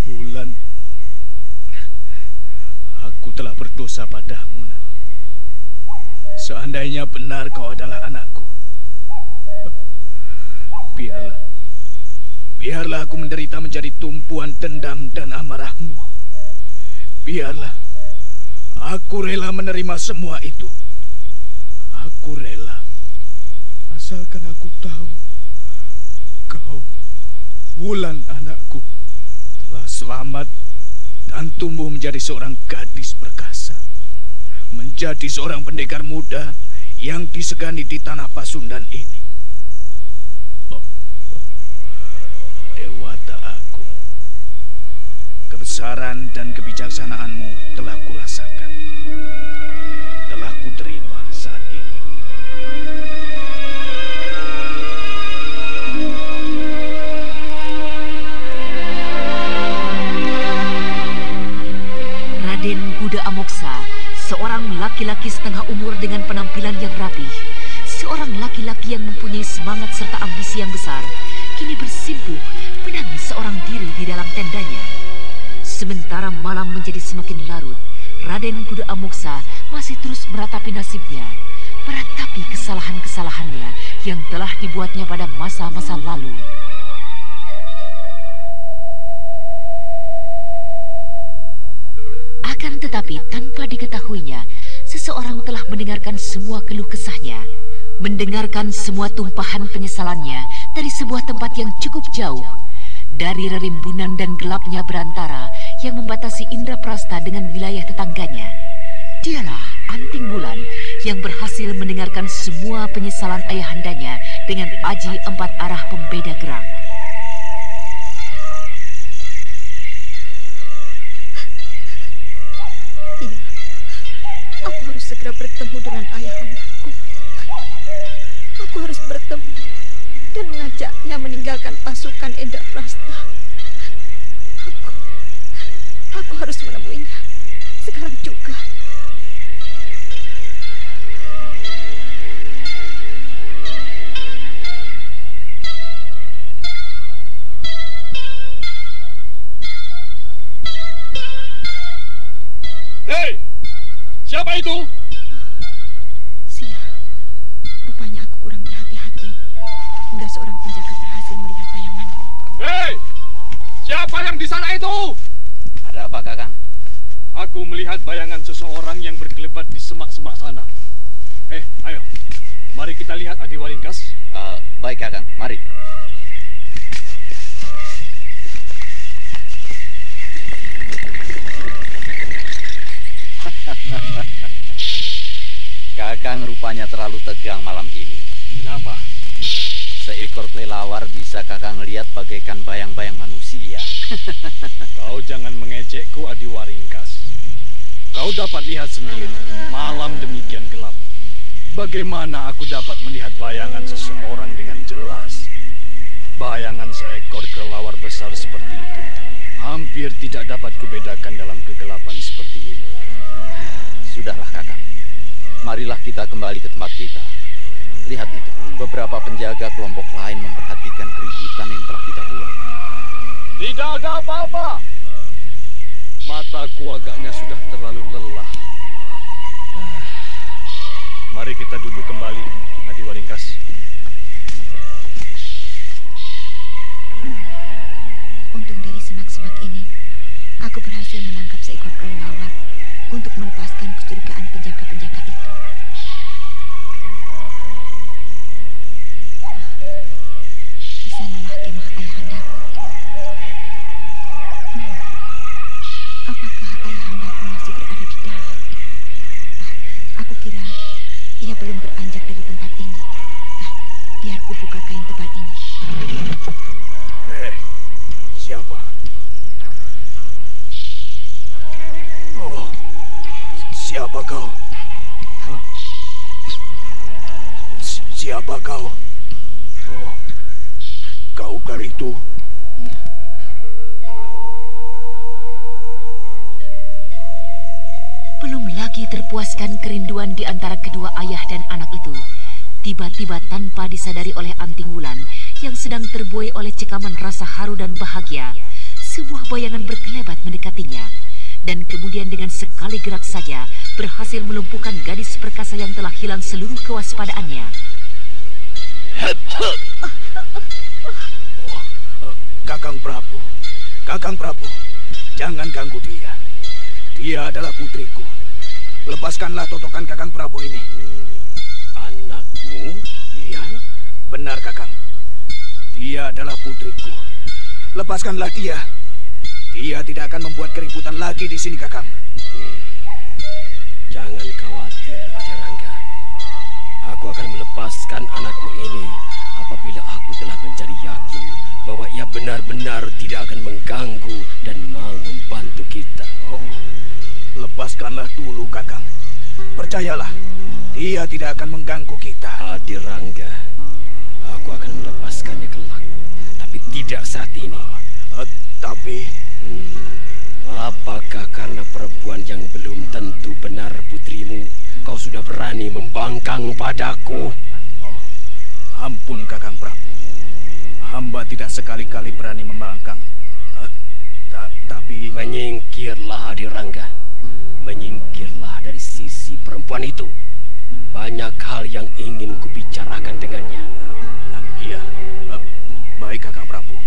Wulan, aku telah berdosa padamu, nak. Seandainya benar kau adalah anakku, biarlah aku menderita menjadi tumpuan dendam dan amarahmu. Biarlah, aku rela menerima semua itu. Aku rela, asalkan aku tahu kau, Wulan anakku, telah selamat dan tumbuh menjadi seorang gadis perkasa. Menjadi seorang pendekar muda yang disegani di tanah Pasundan ini. Dewata Agung, kebesaran dan kebijaksanaanmu telah kurasakan, telah kuterima saat ini. Raden Buddha Amoksa, seorang laki-laki setengah umur dengan penampilan yang rapih, seorang laki-laki yang mempunyai semangat serta ambisi yang besar, kini bersimpuh menangis seorang diri di dalam tendanya. Sementara malam menjadi semakin larut, Raden Buddha Amoksa masih terus meratapi nasibnya, meratapi kesalahan-kesalahannya yang telah dibuatnya pada masa-masa lalu. Akan tetapi tanpa diketahuinya, seseorang telah mendengarkan semua keluh kesahnya, mendengarkan semua tumpahan penyesalannya dari sebuah tempat yang cukup jauh, dari rerimbunan dan gelapnya berantara yang membatasi Indraprasta dengan wilayah tetangganya. Dialah Anting Wulan yang berhasil mendengarkan semua penyesalan ayahandanya dengan aji 4 arah pembeda gerak. Iya, aku harus segera bertemu dengan ayahandaku. Aku harus bertemu dan mengajaknya meninggalkan pasukan Indraprasta. Aku harus menemuinya sekarang juga. Hei, siapa itu? Sia, rupanya aku kurang berhati-hati hingga seorang penjaga berhasil melihat bayanganku. Hei, siapa yang di sana itu? Ada apa, Kakang? Aku melihat bayangan seseorang yang berkelebat di semak-semak sana. Ayo, mari kita lihat Adiwaringkas. Baik, Kakang, mari. Kakang rupanya terlalu tegang malam ini. Kenapa? Seekor kelelawar bisa Kakang lihat bagaikan bayang-bayang manusia. Kau jangan mengejekku, Adiwaringkas. Kau dapat lihat sendiri, malam demikian gelap. Bagaimana aku dapat melihat bayangan seseorang dengan jelas? Bayangan seekor kelelawar besar seperti itu hampir tidak dapat kubedakan dalam kegelapan seperti ini. Sudahlah, Kakang. Marilah kita kembali ke tempat kita. Lihat itu, beberapa penjaga kelompok lain memperhatikan keributan yang telah kita buat. Tidak ada apa-apa. Mataku agaknya sudah terlalu lelah. Mari kita duduk kembali, Adiwaringkas. Untung dari semak-semak ini, aku berhasil menangkap seekor kelelawar untuk melepaskan kecurigaan penjaga-penjaga itu. Di sanalah kemah ayahandaku. Apakah ayahandaku masih berada di dalam? Aku kira ia belum beranjak dari tempat ini. Biar ku buka kain tebal ini. Siapa? Oh, siapa kau? Siapa kau? Oh, kau Karitu. Belum lagi terpuaskan kerinduan di antara kedua ayah dan anak itu. Tiba-tiba tanpa disadari oleh Anting Wulan yang sedang terbuai oleh cekaman rasa haru dan bahagia, sebuah bayangan berkelebat mendekatinya. Dan kemudian dengan sekali gerak saja berhasil melumpuhkan gadis perkasa yang telah hilang seluruh kewaspadaannya. Kakang Prabu, jangan ganggu dia. Dia adalah putriku. Lepaskanlah totokan Kakang Prabu ini. Anakmu? Iya, benar Kakang. Dia adalah putriku. Lepaskanlah dia. Dia tidak akan membuat keributan lagi di sini, Kakang. Jangan khawatir, Adirangga. Aku akan melepaskan anakmu ini apabila aku telah menjadi yakin bahwa ia benar-benar tidak akan mengganggu dan mau membantu kita. Oh, lepaskanlah dulu, Kakang. Percayalah, dia tidak akan mengganggu kita. Adirangga, aku akan melepaskannya kelak, tapi tidak saat ini. Tapi... apakah karena perempuan yang belum tentu benar putrimu, kau sudah berani membangkang padaku? Oh, ampun Kakang Prabu. Hamba tidak sekali-kali berani membangkang. Tapi... Menyingkirlah, Adirangga. Menyingkirlah dari sisi perempuan itu. Banyak hal yang ingin kubicarakan dengannya. Iya, baik Kakang Prabu.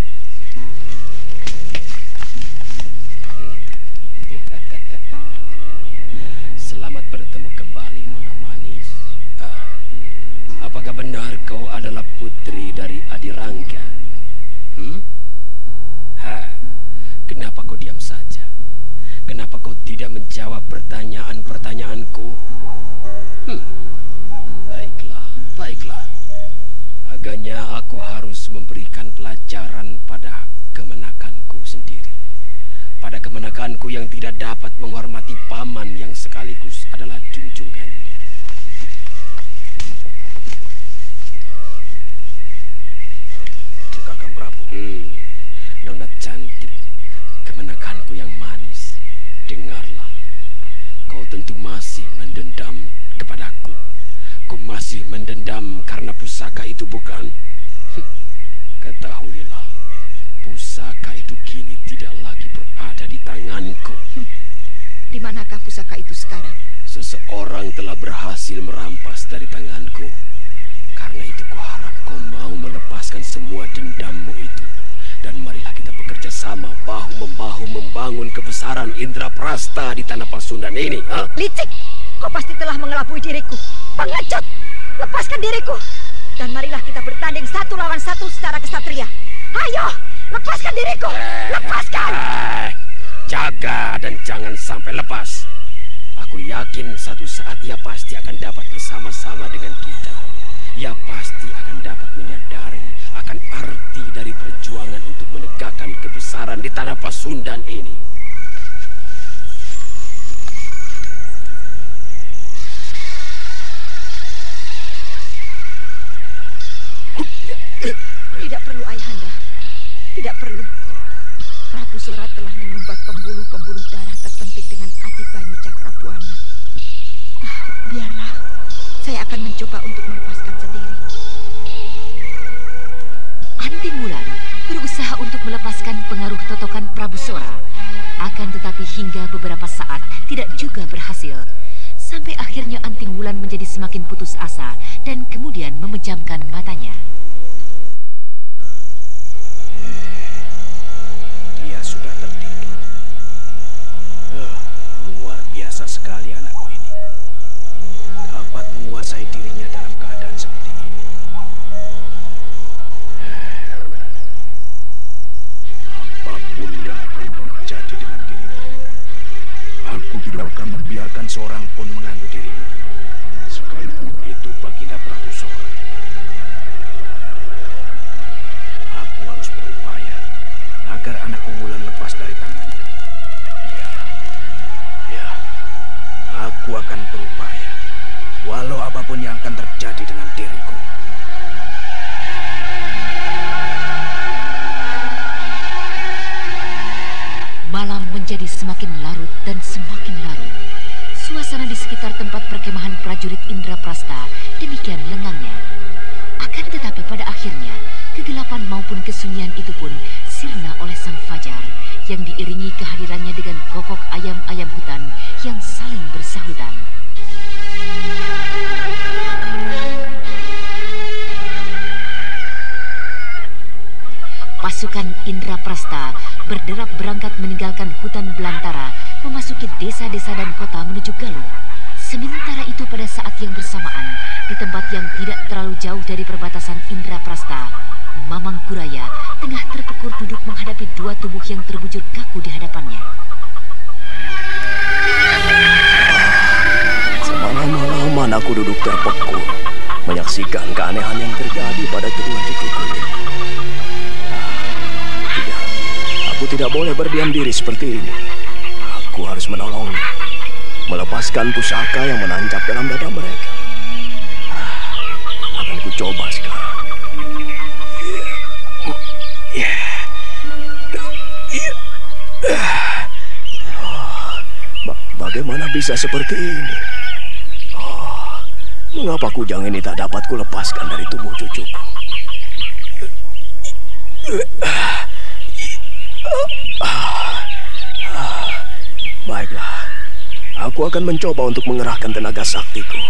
Selamat bertemu kembali, Nona Manis. Apakah benar kau adalah putri dari Adirangga? Kenapa kau diam saja? Kenapa kau tidak menjawab pertanyaan-pertanyaanku? Baiklah. Agaknya aku harus memberikan pelajaran pada kemenakanku sendiri. Pada kemenakanku yang tidak dapat menghormati paman yang sekaligus adalah junjungannya. Kakang Prabu. Nona cantik, kemenakanku yang manis, dengarlah. Kau tentu masih mendendam kepadaku. Kau masih mendendam karena pusaka itu, bukan? Ketahuilah, pusaka itu kini tidak lagi berada di tanganku. Di manakah pusaka itu sekarang? Seseorang telah berhasil merampas dari tanganku. Karena itu kuharap kau mau melepaskan semua dendammu itu. Dan marilah kita bekerja sama bahu-membahu membangun kebesaran Indraprasta di tanah Pasundan ini. Licik, kau pasti telah mengelabui diriku. Pengecut, lepaskan diriku. Dan marilah kita bertanding 1 lawan 1 secara kesatria. Ayo, lepaskan diriku. Lepaskan. Jaga dan jangan sampai lepas. Aku yakin satu saat ia pasti akan dapat bersama-sama dengan kita. Ia pasti akan dapat menyadari akan arti dari perjuangan untuk menegakkan kebesaran di tanah Pasundan ini. Tidak perlu, Ayahanda. Tidak perlu. Prabu Sora telah menyumbat pembuluh-pembuluh darah terpenting dengan Adibanyu Cakrabuana. Biarlah. Saya akan mencoba untuk melepaskan sendiri. Anting Wulan berusaha untuk melepaskan pengaruh totokan Prabu Sora. Akan tetapi hingga beberapa saat tidak juga berhasil. Sampai akhirnya Anting Wulan menjadi semakin putus asa dan kemudian memejamkan matanya. Dia sudah tertidur. Luar biasa sekali anakku ini. Dapat menguasai dirinya dalam keadaan seperti ini. Apapun yang akan terjadi dengan dirimu, aku tidak akan membiarkan seorang pun mengganggu dirimu. Sekalipun itu Baginda Prabu Sora. Wulan lepas dari tangannya. Ya, aku akan berupaya, walau apapun yang akan terjadi dengan diriku. Malam menjadi semakin larut dan semakin larut. Suasana di sekitar tempat perkemahan prajurit Indraprasta demikian lengangnya. Akan tetapi pada akhirnya, kegelapan maupun kesunyian itu pun sirna oleh sang fajar yang diiringi kehadirannya dengan kokok ayam-ayam hutan yang saling bersahutan. Pasukan Indraprasta berderap berangkat meninggalkan hutan belantara, memasuki desa-desa dan kota menuju Galuh. Sementara itu pada saat yang bersamaan, di tempat yang tidak terlalu jauh dari perbatasan Indraprasta, Mamang Kuraya tengah terpekur duduk menghadapi dua tubuh yang terbujur kaku di hadapannya. Semalaman aku duduk terpekur, menyaksikan keanehan yang terjadi pada kedua cucuku ini. Tidak, aku tidak boleh berdiam diri seperti ini. Aku harus menolongnya, melepaskan pusaka yang menancap dalam dada mereka. Akan ku coba sekarang. Bagaimana bisa seperti ini? Mengapa kujang ini tak dapat kulepaskan dari tubuh cucuku? Baiklah, aku akan mencoba untuk mengerahkan tenaga saktiku.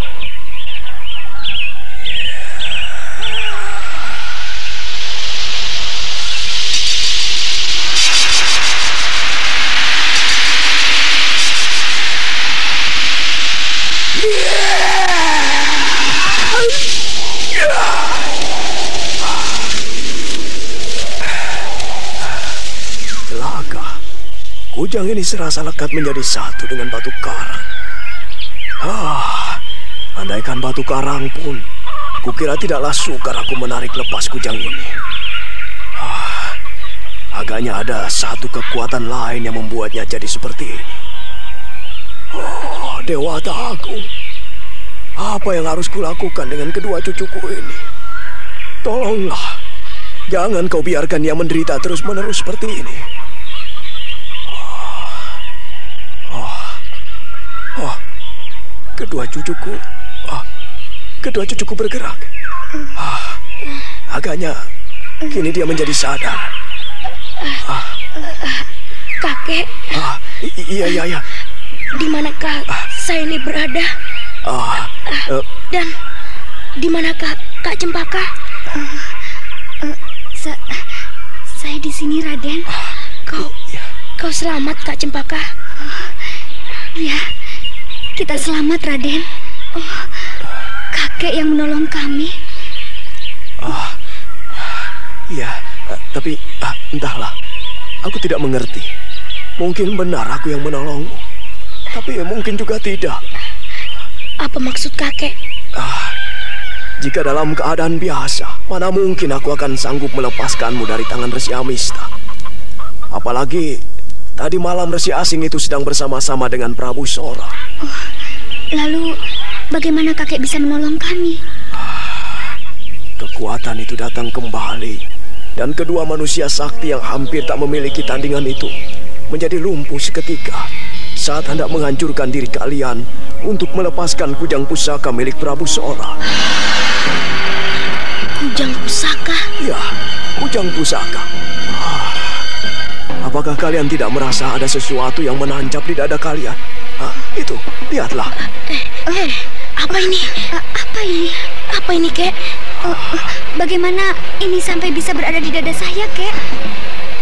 Kujang ini serasa lekat menjadi satu dengan batu karang. Andaikan batu karang pun, kukira tidaklah sukar aku menarik lepas kujang ini. Agaknya ada satu kekuatan lain yang membuatnya jadi seperti ini. Dewata Agung, apa yang harus kulakukan dengan kedua cucuku ini? Tolonglah, jangan kau biarkan dia menderita terus-menerus seperti ini. Kedua cucuku bergerak. Agaknya kini dia menjadi sadar. Kakek. Iya. Di manakah saya ini berada? Dan di manakah Kak Cempaka? Saya di sini, Raden. Kau selamat, Kak Cempaka? Ya, kita selamat, Raden. Kakek yang menolong kami. Iya, tapi entahlah. Aku tidak mengerti. Mungkin benar aku yang menolongmu, tapi mungkin juga tidak. Apa maksud kakek? Jika dalam keadaan biasa, mana mungkin aku akan sanggup melepaskanmu dari tangan Resi Amista. Apalagi tadi malam Resi asing itu sedang bersama-sama dengan Prabu Sora. Lalu bagaimana kakek bisa menolong kami? Kekuatan itu datang kembali, dan kedua manusia sakti yang hampir tak memiliki tandingan itu menjadi lumpuh seketika saat hendak menghancurkan diri kalian untuk melepaskan kujang pusaka milik Prabu Sora. Kujang pusaka? Ya, kujang pusaka. Apakah kalian tidak merasa ada sesuatu yang menancap di dada kalian? Itu, lihatlah. Apa ini? Apa ini, Kek? Bagaimana ini sampai bisa berada di dada saya, Kek?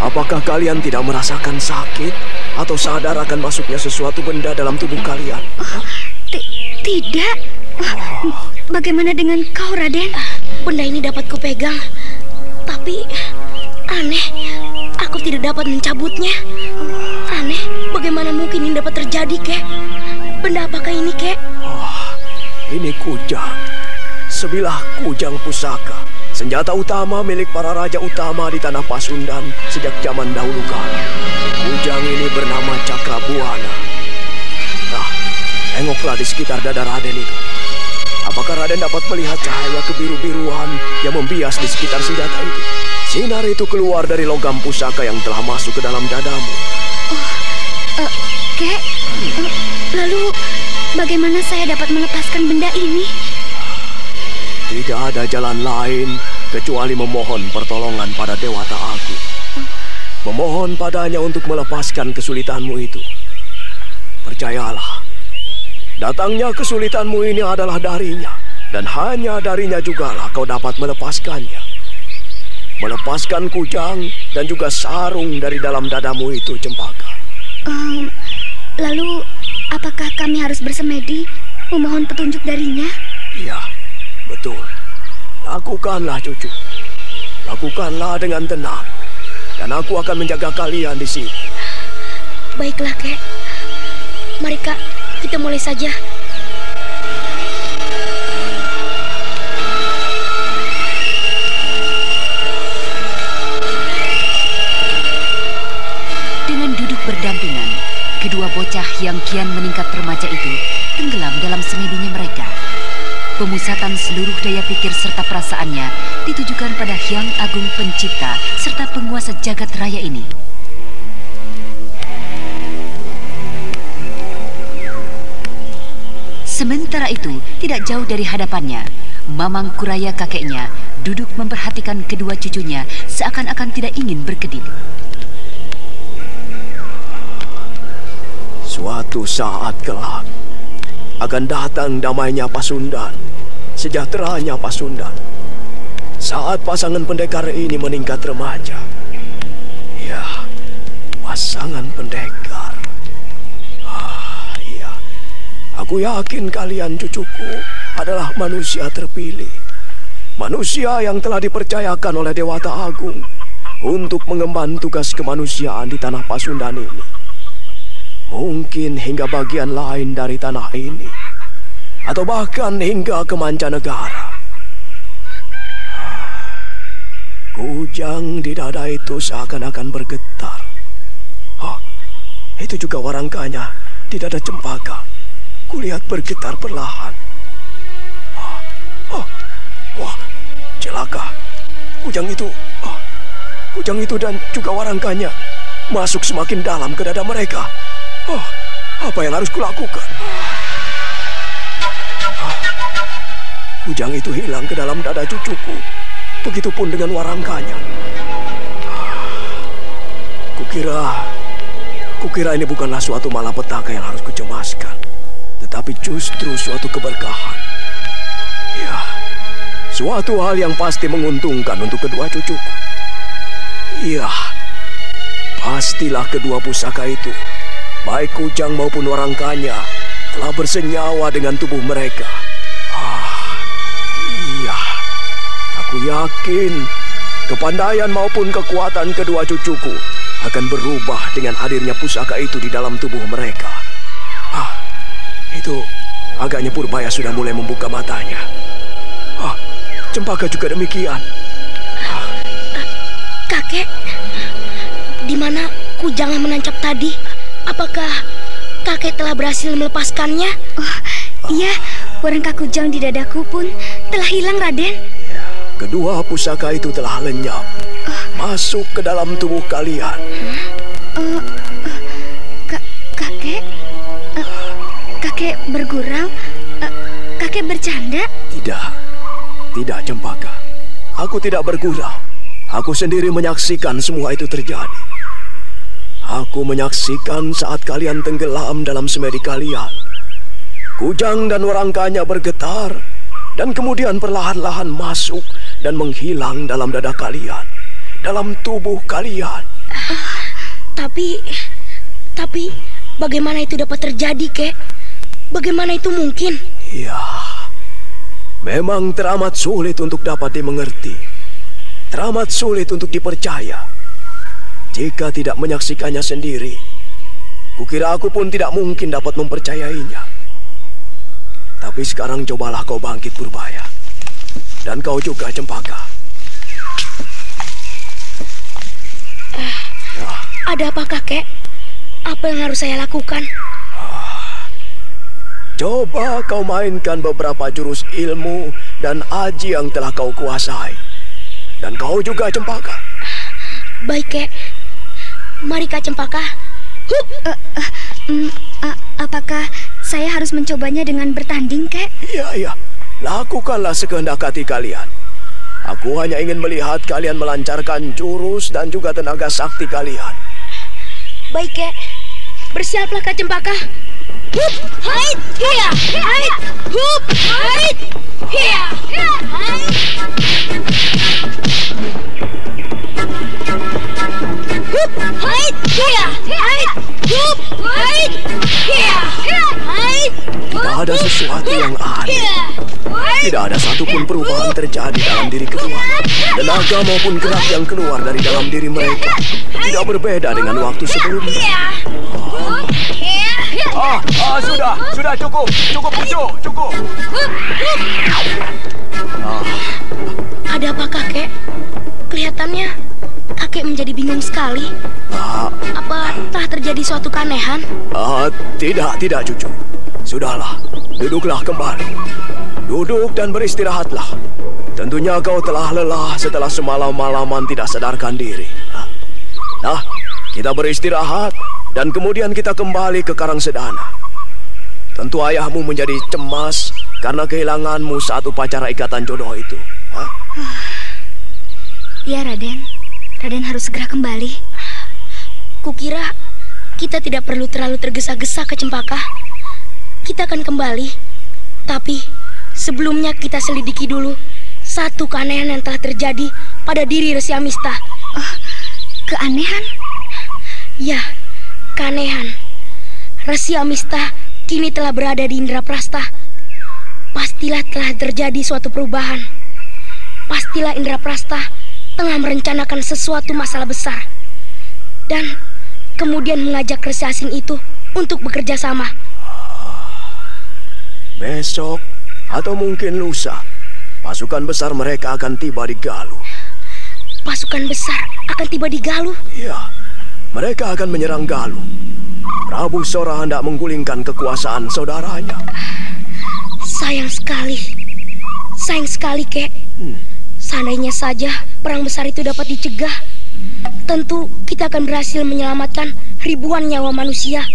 Apakah kalian tidak merasakan sakit atau sadar akan masuknya sesuatu benda dalam tubuh kalian? Tidak. Bagaimana dengan kau, Raden? Benda ini dapat kupegang, tapi aneh, aku tidak dapat mencabutnya. Aneh, bagaimana mungkin ini dapat terjadi, Kek? Benda apakah ini, Kek? Ini kujang, sebilah kujang pusaka senjata utama milik para raja utama di tanah Pasundan sejak zaman dahulu kala. Kujang ini bernama Cakrabuana. Nah, tengoklah di sekitar dada Raden itu. Apakah Raden dapat melihat cahaya kebiru-biruan yang membias di sekitar senjata itu? Sinar itu keluar dari logam pusaka yang telah masuk ke dalam dadamu. Kek, lalu bagaimana saya dapat melepaskan benda ini? Tidak ada jalan lain kecuali memohon pertolongan pada Dewata Agung. Memohon padanya untuk melepaskan kesulitanmu itu. Percayalah, datangnya kesulitanmu ini adalah darinya, dan hanya darinya jugalah kau dapat melepaskannya. Melepaskan kujang dan juga sarung dari dalam dadamu itu, Cempaka. Lalu, apakah kami harus bersemedi memohon petunjuk darinya? Iya, betul. Lakukanlah, cucu. Lakukanlah dengan tenang, dan aku akan menjaga kalian di sini. Baiklah, Kek. Mari, Kak, kita mulai saja. Dengan duduk berdampingan, kedua bocah yang kian meningkat remaja itu tenggelam dalam semedinya mereka. Pemusatan seluruh daya pikir serta perasaannya ditujukan pada Hyang Agung Pencipta serta penguasa jagat raya ini. Sementara itu, tidak jauh dari hadapannya, Mamang Kuraya kakeknya duduk memperhatikan kedua cucunya seakan-akan tidak ingin berkedip. Suatu saat kelak akan datang damainya Pasundan, sejahteranya Pasundan. Saat pasangan pendekar ini meningkat remaja. Ya, pasangan pendekar. Iya. Aku yakin kalian cucuku adalah manusia terpilih. Manusia yang telah dipercayakan oleh Dewata Agung untuk mengemban tugas kemanusiaan di tanah Pasundan ini. Mungkin hingga bagian lain dari tanah ini, atau bahkan hingga ke mancanegara. Kujang di dada itu seakan-akan bergetar. Itu juga warangkanya di dada Cempaka. Kulihat bergetar perlahan. Wah, celaka. Kujang itu dan juga warangkanya masuk semakin dalam ke dada mereka. Apa yang harus kulakukan? Kujang itu hilang ke dalam dada cucuku. Begitupun dengan warangkanya. Kukira ini bukanlah suatu malapetaka yang harus kucemaskan, tetapi justru suatu keberkahan. Ya, suatu hal yang pasti menguntungkan untuk kedua cucuku. Iya, pastilah kedua pusaka itu, baik kujang maupun warangkanya, telah bersenyawa dengan tubuh mereka. Iya, aku yakin kepandaian maupun kekuatan kedua cucuku akan berubah dengan hadirnya pusaka itu di dalam tubuh mereka. Itu agaknya Purbaya sudah mulai membuka matanya. Cempaka juga demikian. Kakek, di mana kujang yang menancap tadi? Apakah kakek telah berhasil melepaskannya? Iya, warangka kujang di dadaku pun telah hilang, Raden. Kedua pusaka itu telah lenyap, masuk ke dalam tubuh kalian. Kakek? Kakek bergurau? Kakek bercanda? Tidak Cempaka. Aku tidak bergurau. Aku sendiri menyaksikan semua itu terjadi. Aku menyaksikan saat kalian tenggelam dalam semedi kalian. Kujang dan warangkanya bergetar, dan kemudian perlahan-lahan masuk dan menghilang dalam dada kalian, dalam tubuh kalian. Tapi bagaimana itu dapat terjadi, Kek? Bagaimana itu mungkin? Ya, memang teramat sulit untuk dapat dimengerti. Teramat sulit untuk dipercaya. Jika tidak menyaksikannya sendiri, kukira aku pun tidak mungkin dapat mempercayainya. Tapi sekarang cobalah kau bangkit, Purbaya. Dan kau juga, Cempaka. Ada apa, kakek? Apa yang harus saya lakukan? Coba kau mainkan beberapa jurus ilmu dan aji yang telah kau kuasai. Dan kau juga, Cempaka. Baik, Kek. Mari, Kak Cempaka. Apakah saya harus mencobanya dengan bertanding, Kek? Iya. Lakukanlah sekehendak hati kalian. Aku hanya ingin melihat kalian melancarkan jurus dan juga tenaga sakti kalian. Baik, Kek. Bersiaplah, Kak Cempaka. Hup, hait, hiya, hait, hup, hait, hiya, hait. Hup, hait, hiya, hait, hup, hait, hiya, hait. Tidak ada sesuatu yang aneh. Tidak ada satupun perubahan terjadi dalam diri kedua. Tenaga maupun gerak yang keluar dari dalam diri mereka tidak berbeda dengan waktu sebelumnya. Sudah cukup, cukup. Ada apa, kakek? Kelihatannya kakek menjadi bingung sekali. Apa telah terjadi suatu keanehan? Tidak, cucu. Sudahlah, duduklah kembali. Duduk dan beristirahatlah. Tentunya kau telah lelah setelah semalam-malaman tidak sadarkan diri. Nah, kita beristirahat dan kemudian kita kembali ke Karangsedana. Tentu ayahmu menjadi cemas karena kehilanganmu saat upacara ikatan jodoh itu. Ya, Raden. Raden harus segera kembali. Kukira kita tidak perlu terlalu tergesa-gesa ke Cempaka. Kita akan kembali. Tapi sebelumnya kita selidiki dulu satu keanehan yang telah terjadi pada diri Resi Amista. Keanehan? Ya, keanehan. Resi Amista kini telah berada di Indraprasta. Pastilah telah terjadi suatu perubahan. Pastilah Indraprasta tengah merencanakan sesuatu masalah besar. Dan kemudian mengajak Resi asing itu untuk bekerja sama. Besok atau mungkin lusa, pasukan besar mereka akan tiba di Galuh. Pasukan besar akan tiba di Galuh? Iya, mereka akan menyerang Galuh. Prabu Sora hendak menggulingkan kekuasaan saudaranya. Sayang sekali, Kek. Seandainya saja perang besar itu dapat dicegah, tentu kita akan berhasil menyelamatkan ribuan nyawa manusia.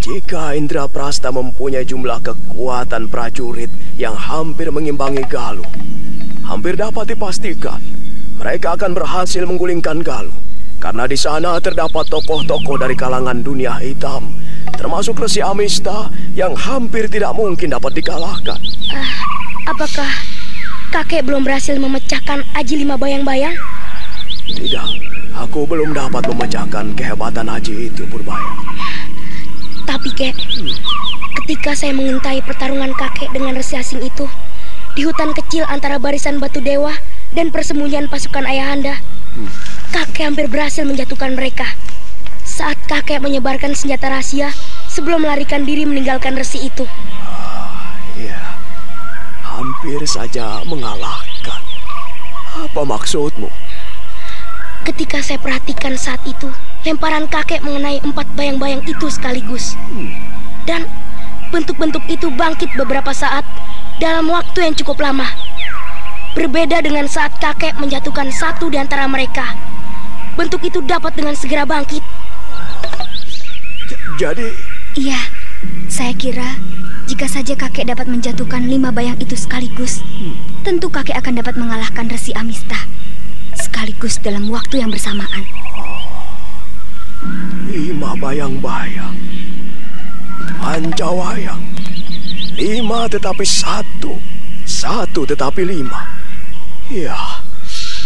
Jika Indraprasta mempunyai jumlah kekuatan prajurit yang hampir mengimbangi Galuh, hampir dapat dipastikan mereka akan berhasil menggulingkan Galuh. Karena di sana terdapat tokoh-tokoh dari kalangan dunia hitam, termasuk Resi Amista yang hampir tidak mungkin dapat dikalahkan. Apakah kakek belum berhasil memecahkan aji 5 bayang-bayang? Tidak, aku belum dapat memecahkan kehebatan aji itu, Purbaya. Tapi, Kek, ketika saya mengintai pertarungan kakek dengan Resi asing itu di hutan kecil antara barisan batu dewa dan persembunyian pasukan Ayahanda, kakek hampir berhasil menjatuhkan mereka. Saat kakek menyebarkan senjata rahasia sebelum melarikan diri meninggalkan Resi itu. Iya, hampir saja mengalahkan. Apa maksudmu? Ketika saya perhatikan saat itu, lemparan kakek mengenai 4 bayang-bayang itu sekaligus. Dan bentuk-bentuk itu bangkit beberapa saat dalam waktu yang cukup lama. Berbeda dengan saat kakek menjatuhkan satu di antara mereka. Bentuk itu dapat dengan segera bangkit. Jadi? Iya, saya kira jika saja kakek dapat menjatuhkan 5 bayang itu sekaligus, tentu kakek akan dapat mengalahkan Resi Amista sekaligus dalam waktu yang bersamaan. 5 bayang-bayang, Pancawayang, 5 tetapi 1, 1 tetapi 5. Ya,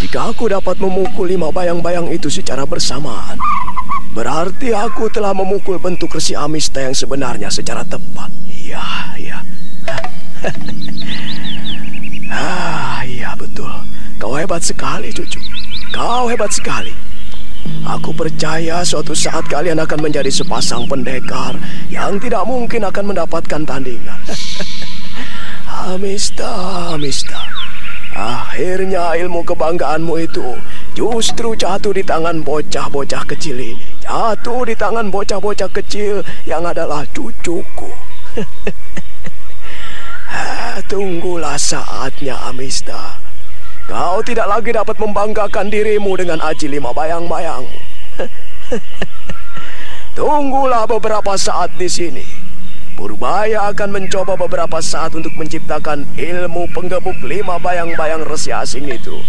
jika aku dapat memukul 5 bayang-bayang itu secara bersamaan, berarti aku telah memukul bentuk Resi Amista yang sebenarnya secara tepat. Iya. Iya betul. Kau hebat sekali, cucu. Kau hebat sekali. Aku percaya suatu saat kalian akan menjadi sepasang pendekar yang tidak mungkin akan mendapatkan tandingan. Amista. Akhirnya ilmu kebanggaanmu itu justru jatuh di tangan bocah-bocah kecil ini. Jatuh di tangan bocah-bocah kecil yang adalah cucuku. Tunggulah saatnya, Amista. Kau tidak lagi dapat membanggakan dirimu dengan aji 5 bayang-bayang. Tunggulah beberapa saat di sini. Purbaya akan mencoba beberapa saat untuk menciptakan ilmu penggebuk 5 bayang-bayang resi asing itu.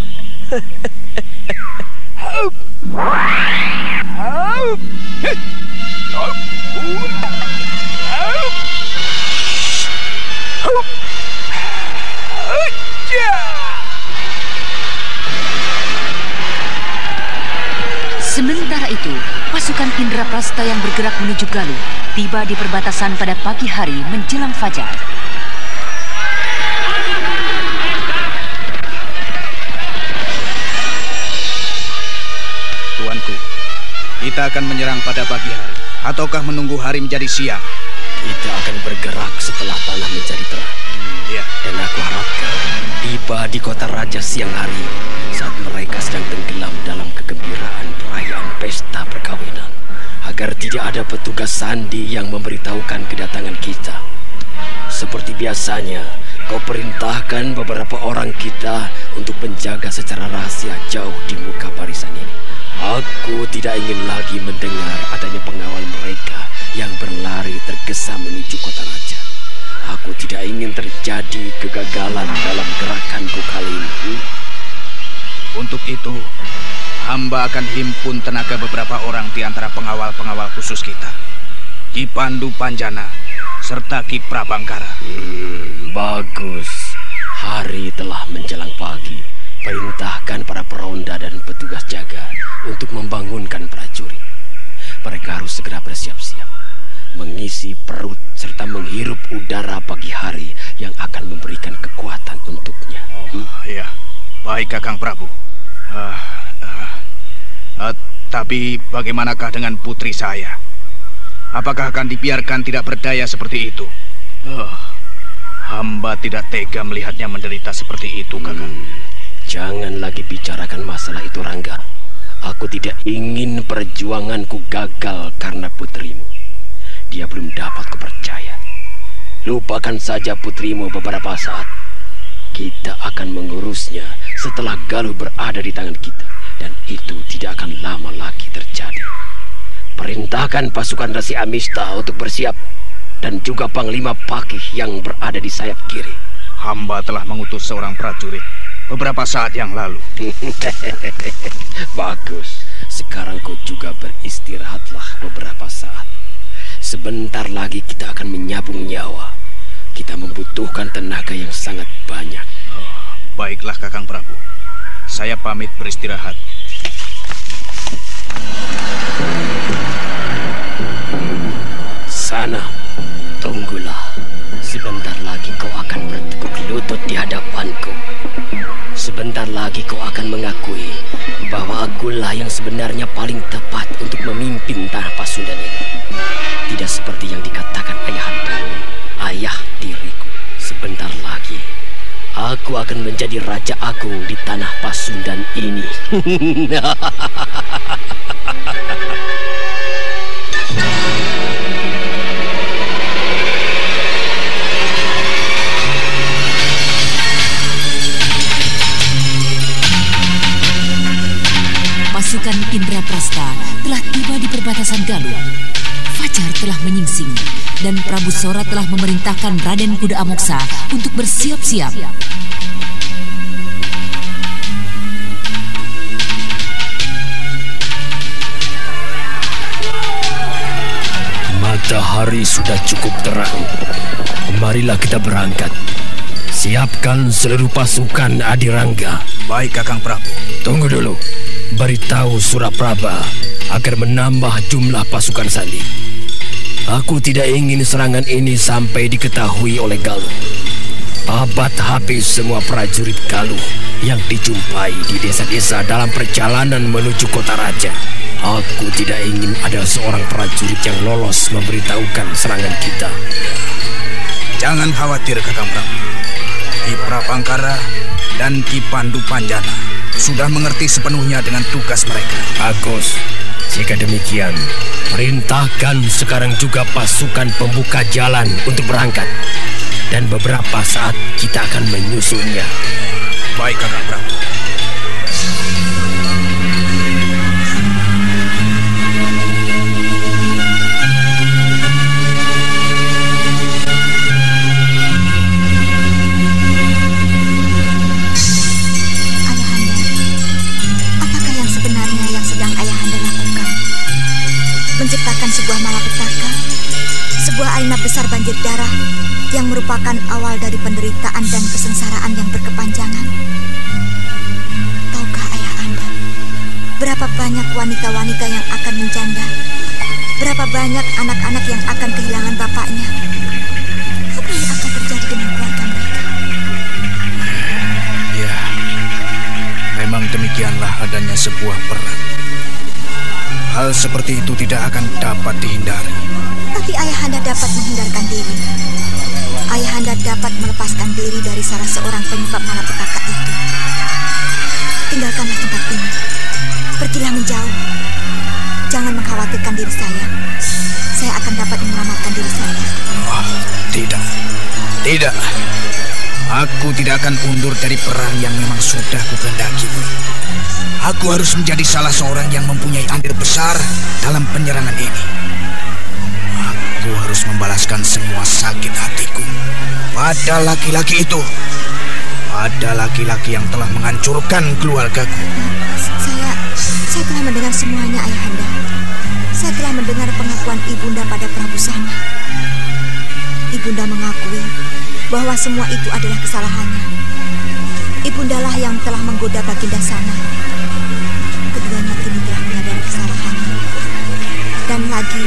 Sementara itu, pasukan Indraprasta yang bergerak menuju Galuh tiba di perbatasan pada pagi hari menjelang fajar. Tuanku, kita akan menyerang pada pagi hari, ataukah menunggu hari menjadi siang? Kita akan bergerak setelah tanah menjadi terang. Ya. Dan aku harapkan tiba di kota raja siang hari saat mereka sedang tenggelam dalam kegembiraan perayaan pesta perkawinan, agar tidak ada petugas sandi yang memberitahukan kedatangan kita. Seperti biasanya, kau perintahkan beberapa orang kita untuk menjaga secara rahasia jauh di muka barisan ini. Aku tidak ingin lagi mendengar adanya pengawal mereka yang berlari tergesa menuju kota raja. Aku tidak ingin terjadi kegagalan dalam gerakanku kali ini. Untuk itu, hamba akan himpun tenaga beberapa orang di antara pengawal-pengawal khusus kita, Ki Pandu Panjana, serta Ki Prabangkara. Bagus. Hari telah menjelang pagi. Perintahkan para peronda dan petugas jaga untuk membangunkan prajurit. Mereka harus segera bersiap-siap, mengisi perut serta menghirup udara pagi hari yang akan memberikan kekuatan untuknya. Iya, baik Kakang Prabu. Tapi bagaimanakah dengan putri saya? Apakah akan dibiarkan tidak berdaya seperti itu? Hamba tidak tega melihatnya menderita seperti itu, Kakang. Jangan lagi bicarakan masalah itu, Rangga. Aku tidak ingin perjuanganku gagal karena putrimu. Dia belum dapat kupercaya. Lupakan saja putrimu beberapa saat. Kita akan mengurusnya setelah Galuh berada di tangan kita. Dan itu tidak akan lama lagi terjadi. Perintahkan pasukan Resi Amista untuk bersiap. Dan juga Panglima Pakih yang berada di sayap kiri. Hamba telah mengutus seorang prajurit beberapa saat yang lalu. Bagus. Sekarang kau juga beristirahatlah beberapa saat. Sebentar lagi kita akan menyabung nyawa. Kita membutuhkan tenaga yang sangat banyak. Baiklah Kakang Prabu. Saya pamit beristirahat. Sana, tunggulah. Sebentar lagi kau akan bertekuk lutut di hadapanku. Sebentar lagi kau akan mengakui bahwa akulah yang sebenarnya paling tepat untuk memimpin tanah Pasundan ini. Tidak seperti yang dikatakan ayahandamu, ayah tiriku. Sebentar lagi aku akan menjadi raja agung di tanah Pasundan ini. Pasukan Indraprasta telah tiba di perbatasan Galuh. Fajar telah menyingsing dan Prabu Sora telah memerintahkan Raden Kuda Amoksa untuk bersiap-siap. Matahari sudah cukup terang. Marilah kita berangkat. Siapkan seluruh pasukan Adirangga. Baik Kakang Prabu. Tunggu dulu. Beritahu Suraprabha agar menambah jumlah pasukan sandi. Aku tidak ingin serangan ini sampai diketahui oleh Galuh. Babat habis semua prajurit Galuh yang dijumpai di desa-desa dalam perjalanan menuju kota raja. Aku tidak ingin ada seorang prajurit yang lolos memberitahukan serangan kita. Jangan khawatir Kakang Prabu. Ki Prabangkara dan Ki Pandu Panjana sudah mengerti sepenuhnya dengan tugas mereka. Bagus. Jika demikian, perintahkan sekarang juga pasukan pembuka jalan untuk berangkat. Dan beberapa saat kita akan menyusunnya. Baik, Kakang Prabu. Menciptakan sebuah malapetaka, sebuah aina besar banjir darah yang merupakan awal dari penderitaan dan kesengsaraan yang berkepanjangan. Tahukah ayah Anda, berapa banyak wanita-wanita yang akan menjanda, berapa banyak anak-anak yang akan kehilangan bapaknya? Apa yang akan terjadi dengan keluarga mereka? Ya, memang demikianlah adanya sebuah perang. Hal seperti itu tidak akan dapat dihindari. Tapi ayahanda dapat menghindarkan diri. Ayahanda dapat melepaskan diri dari salah seorang penyebab malapetaka itu. Tinggalkanlah tempat ini. Pergilah menjauh. Jangan mengkhawatirkan diri saya. Saya akan dapat menyelamatkan diri saya. Oh, tidak. Tidak. Aku tidak akan undur dari perang yang memang sudah kukehendaki. Aku harus menjadi salah seorang yang mempunyai andil besar dalam penyerangan ini. Aku harus membalaskan semua sakit hatiku pada laki-laki itu. Pada laki-laki yang telah menghancurkan keluargaku. Saya telah mendengar semuanya, ayahanda. Saya telah mendengar pengakuan ibunda pada Prabu Sana. Ibunda mengakui bahwa semua itu adalah kesalahannya. Ibundalah yang telah menggoda Baginda Sana. Keduanya kini telah menyadari kesalahannya. Dan lagi,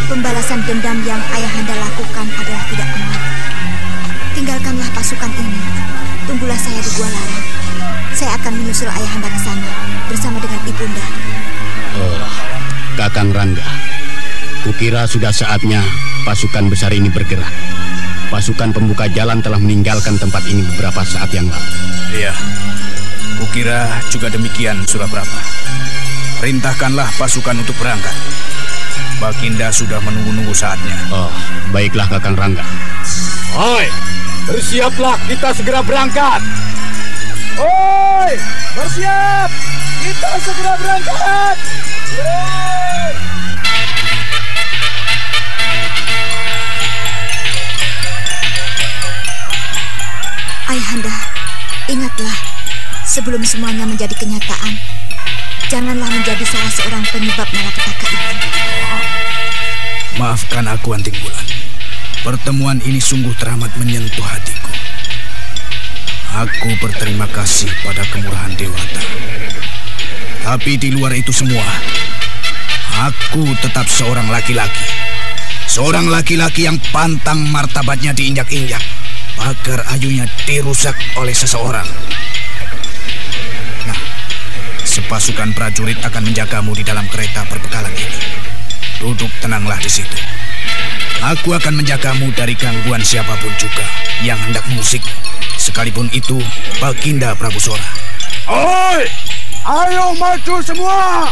pembalasan dendam yang ayahanda lakukan adalah tidak benar. Tinggalkanlah pasukan ini. Tunggulah saya di Gua Larang. Saya akan menyusul ayahanda ke sana bersama dengan ibunda. Oh, Kakang Rangga. Kukira sudah saatnya pasukan besar ini bergerak. Pasukan pembuka jalan telah meninggalkan tempat ini beberapa saat yang lalu. Iya, kukira juga demikian, Suraprabha. Perintahkanlah pasukan untuk berangkat. Baginda sudah menunggu-nunggu saatnya. Oh, baiklah Kakang Rangga. Oi, bersiaplah, kita segera berangkat. Oi, bersiap, kita segera berangkat. Yeay! Ayahanda, ingatlah, sebelum semuanya menjadi kenyataan, janganlah menjadi salah seorang penyebab malapetaka itu. Maafkan aku, Anting Bulan. Pertemuan ini sungguh teramat menyentuh hatiku. Aku berterima kasih pada kemurahan Dewata. Tapi di luar itu semua, aku tetap seorang laki-laki. Seorang laki-laki yang pantang martabatnya diinjak-injak. Pagar ayunya dirusak oleh seseorang. Nah, sepasukan prajurit akan menjagamu di dalam kereta perbekalan ini. Duduk tenanglah di situ. Aku akan menjagamu dari gangguan siapapun juga yang hendak mengusik, sekalipun itu Baginda Prabu Sora. Oi, ayo maju semua.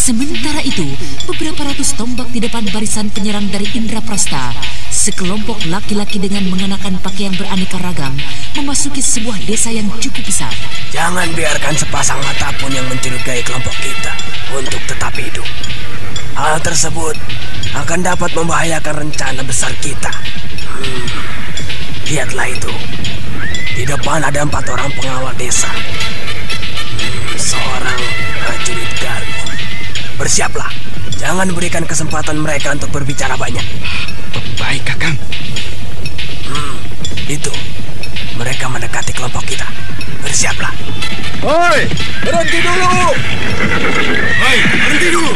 Sementara itu, beberapa ratus tombak di depan barisan penyerang dari Indraprasta, sekelompok laki-laki dengan mengenakan pakaian beraneka ragam memasuki sebuah desa yang cukup besar. Jangan biarkan sepasang mata pun yang mencurigai kelompok kita untuk tetap hidup. Hal tersebut akan dapat membahayakan rencana besar kita. Lihatlah itu. Di depan ada 4 orang pengawal desa. Seorang prajurit Galuh. Bersiaplah, jangan berikan kesempatan mereka untuk berbicara banyak. Baik, Kakang. Itu, mereka mendekati kelompok kita. Bersiaplah. Hoi, berhenti dulu. Hei, berhenti dulu.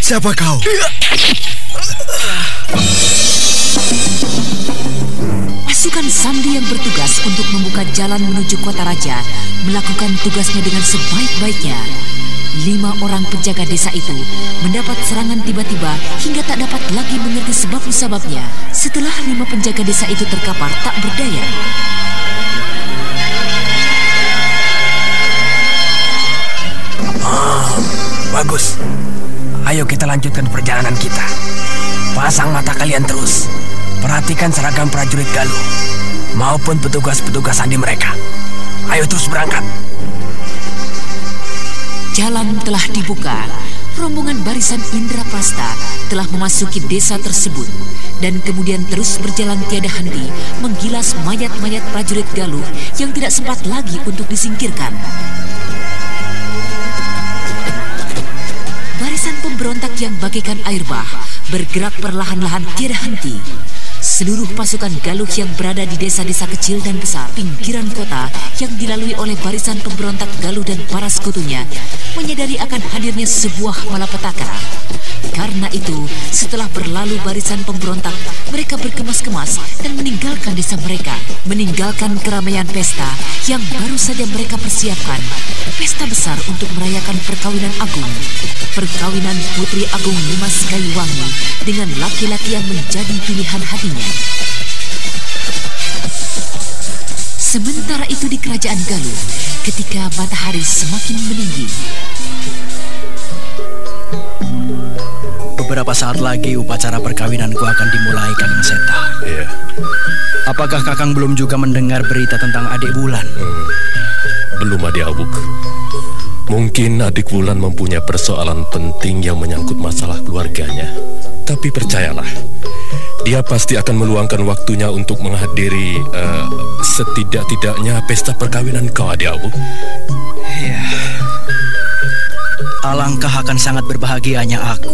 Siapa kau? Pasukan Sandi yang bertugas untuk membuka jalan menuju kota raja melakukan tugasnya dengan sebaik-baiknya. 5 orang penjaga desa itu mendapat serangan tiba-tiba hingga tak dapat lagi mengerti sebab-musababnya. Setelah 5 penjaga desa itu terkapar tak berdaya. Bagus. Ayo kita lanjutkan perjalanan kita. Pasang mata kalian terus. Perhatikan seragam prajurit Galuh maupun petugas-petugas sandi mereka. Ayo terus berangkat. Jalan telah dibuka. Rombongan barisan Indraprasta telah memasuki desa tersebut dan kemudian terus berjalan tiada henti menggilas mayat-mayat prajurit Galuh yang tidak sempat lagi untuk disingkirkan. Barisan pemberontak yang bagaikan air bah bergerak perlahan-lahan tiada henti. Seluruh pasukan Galuh yang berada di desa-desa kecil dan besar pinggiran kota yang dilalui oleh barisan pemberontak Galuh dan para sekutunya menyadari akan hadirnya sebuah malapetaka. Karena itu, setelah berlalu barisan pemberontak, mereka berkemas-kemas dan meninggalkan desa mereka, meninggalkan keramaian pesta yang baru saja mereka persiapkan. Pesta besar untuk merayakan perkawinan agung. Perkawinan Putri Agung Nimas Kayuwangi dengan laki-laki yang menjadi pilihan hatinya. Sementara itu di kerajaan Galuh, ketika matahari semakin meninggi. Beberapa saat lagi upacara perkawinanku akan dimulai, Kakang Seta. Iya. Apakah Kakang belum juga mendengar berita tentang adik Wulan? Belum, Adik Awuk. Mungkin adik Wulan mempunyai persoalan penting yang menyangkut masalah keluarganya. Tapi percayalah, dia pasti akan meluangkan waktunya untuk menghadiri setidak-tidaknya pesta perkawinan kau, Adik Awuk. Iya. Alangkah akan sangat berbahagianya aku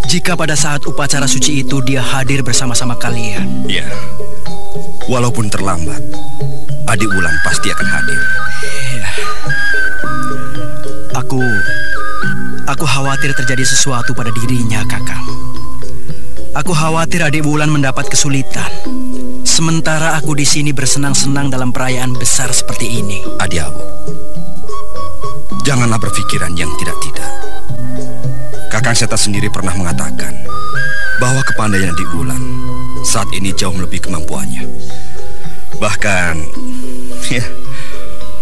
jika pada saat upacara suci itu dia hadir bersama-sama kalian. Ya, walaupun terlambat, adik Wulan pasti akan hadir. Ya. Aku khawatir terjadi sesuatu pada dirinya, Kakang. Aku khawatir adik Wulan mendapat kesulitan. Sementara aku di sini bersenang-senang dalam perayaan besar seperti ini. Adik Awuk, janganlah berpikiran yang tidak-tidak. Kakang Seta sendiri pernah mengatakan bahwa kepandaian adik Wulan saat ini jauh melebihi kemampuannya. Bahkan, ya,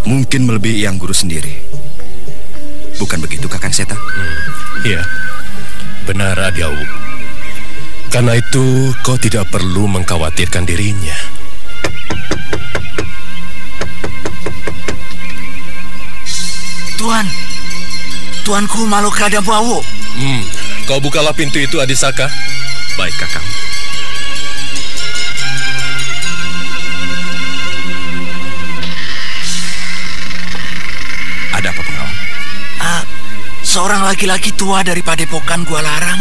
mungkin melebihi Eyang Guru sendiri. Bukan begitu, Kakang Seta? Iya, benar, Adik Awuk. Karena itu kau tidak perlu mengkhawatirkan dirinya. Tuanku Malukada Bawo. Kau bukalah pintu itu, Adisaka. Baik, Kakang. Ada apa, pengawal? Seorang laki-laki tua dari Padepokan Gua Larang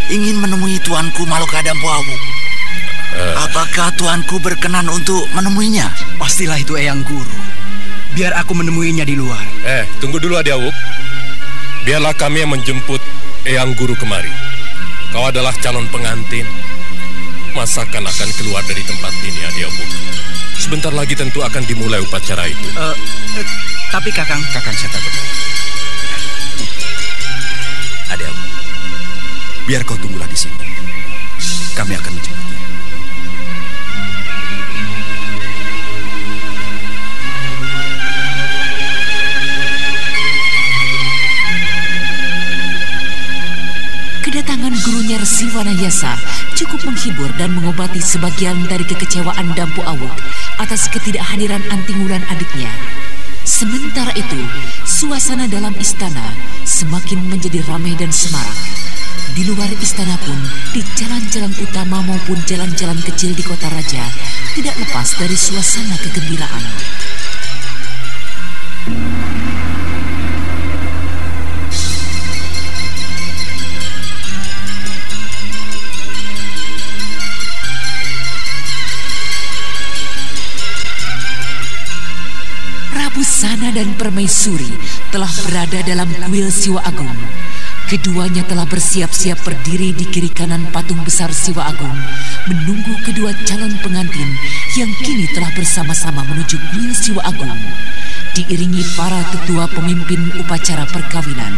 ingin menemui tuanku Malukada Bawo. Apakah tuanku berkenan untuk menemuinya? Pastilah itu Eyang Guru. Biar aku menemuinya di luar. Tunggu dulu, Adik Awuk. Biarlah kami yang menjemput Eyang Guru kemari. Kau adalah calon pengantin. Masakan akan keluar dari tempat ini, Adik Awuk. Sebentar lagi tentu akan dimulai upacara itu. Tapi Kakang Seta betul. Adik Awuk, biar kau tunggulah di sini. Kami akan menjemputnya. Kedatangan gurunya Resi Wanayasa cukup menghibur dan mengobati sebagian dari kekecewaan Dampu Awuk atas ketidakhadiran Anting Wulan adiknya. Sementara itu, suasana dalam istana semakin menjadi ramai dan semarak. Di luar istana pun, di jalan-jalan utama maupun jalan-jalan kecil di kota raja, tidak lepas dari suasana kegembiraan. Busana dan Permaisuri telah berada dalam kuil Siwa Agung. Keduanya telah bersiap-siap berdiri di kiri kanan patung besar Siwa Agung, menunggu kedua calon pengantin yang kini telah bersama-sama menuju kuil Siwa Agung, diiringi para tetua pemimpin upacara perkawinan.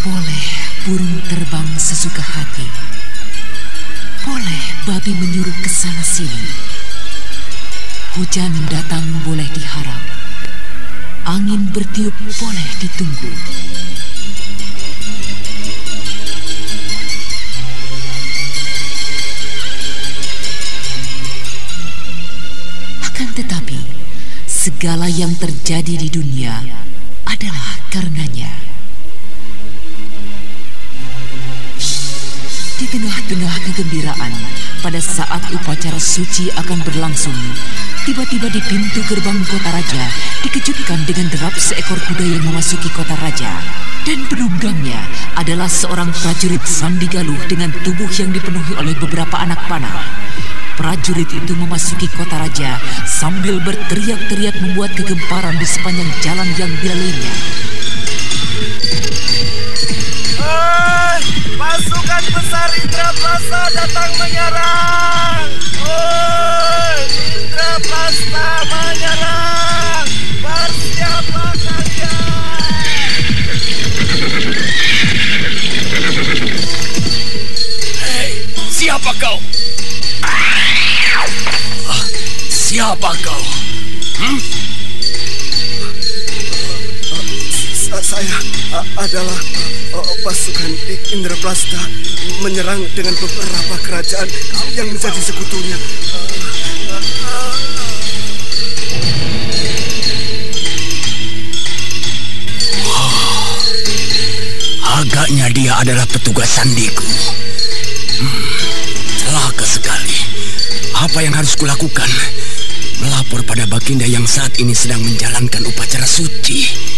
Boleh burung terbang sesuka hati. Boleh babi menyuruh ke sana sini. Hujan datang boleh diharap. Angin bertiup boleh ditunggu. Akan tetapi, segala yang terjadi di dunia adalah karenanya. Di tengah-tengah kegembiraan, pada saat upacara suci akan berlangsung, tiba-tiba di pintu gerbang kota raja dikejutkan dengan derap seekor kuda yang memasuki kota raja. Dan penunggangnya adalah seorang prajurit Sandi Galuh dengan tubuh yang dipenuhi oleh beberapa anak panah. Prajurit itu memasuki kota raja sambil berteriak-teriak membuat kegemparan di sepanjang jalan yang dilaluinya. Pasukan besar Indraprasta datang menyerang. Indraprasta menyerang. Bersiaplah kalian. Hei, siapa kau? Siapa kau? Saya adalah pasukan Indraprasta menyerang dengan beberapa kerajaan yang menjadi sekutunya. Agaknya dia adalah petugas sandiku. Celaka sekali. Apa yang harus kulakukan? Melapor pada Baginda yang saat ini sedang menjalankan upacara suci.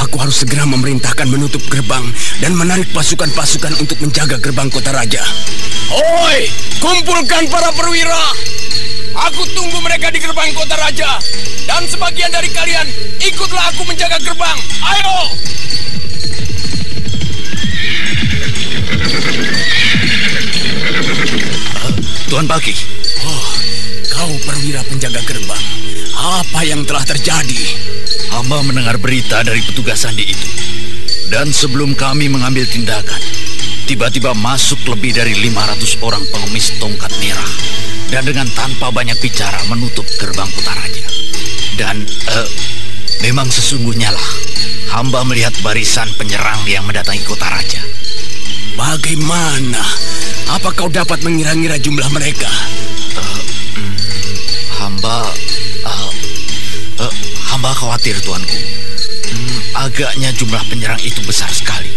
Aku harus segera memerintahkan menutup gerbang dan menarik pasukan-pasukan untuk menjaga gerbang kota raja. Hoi, kumpulkan para perwira. Aku tunggu mereka di gerbang kota raja. Dan sebagian dari kalian ikutlah aku menjaga gerbang. Ayo! Tuan Baki. Oh, kau perwira penjaga gerbang. Apa yang telah terjadi? Hamba mendengar berita dari petugas sandi itu. Dan sebelum kami mengambil tindakan, tiba-tiba masuk lebih dari 500 orang pengemis tongkat merah. Dan dengan tanpa banyak bicara menutup gerbang kota raja. Dan memang sesungguhnya lah, hamba melihat barisan penyerang yang mendatangi kota raja. Bagaimana? Apa kau dapat mengira-ngira jumlah mereka? Hamba khawatir, tuanku. Agaknya jumlah penyerang itu besar sekali,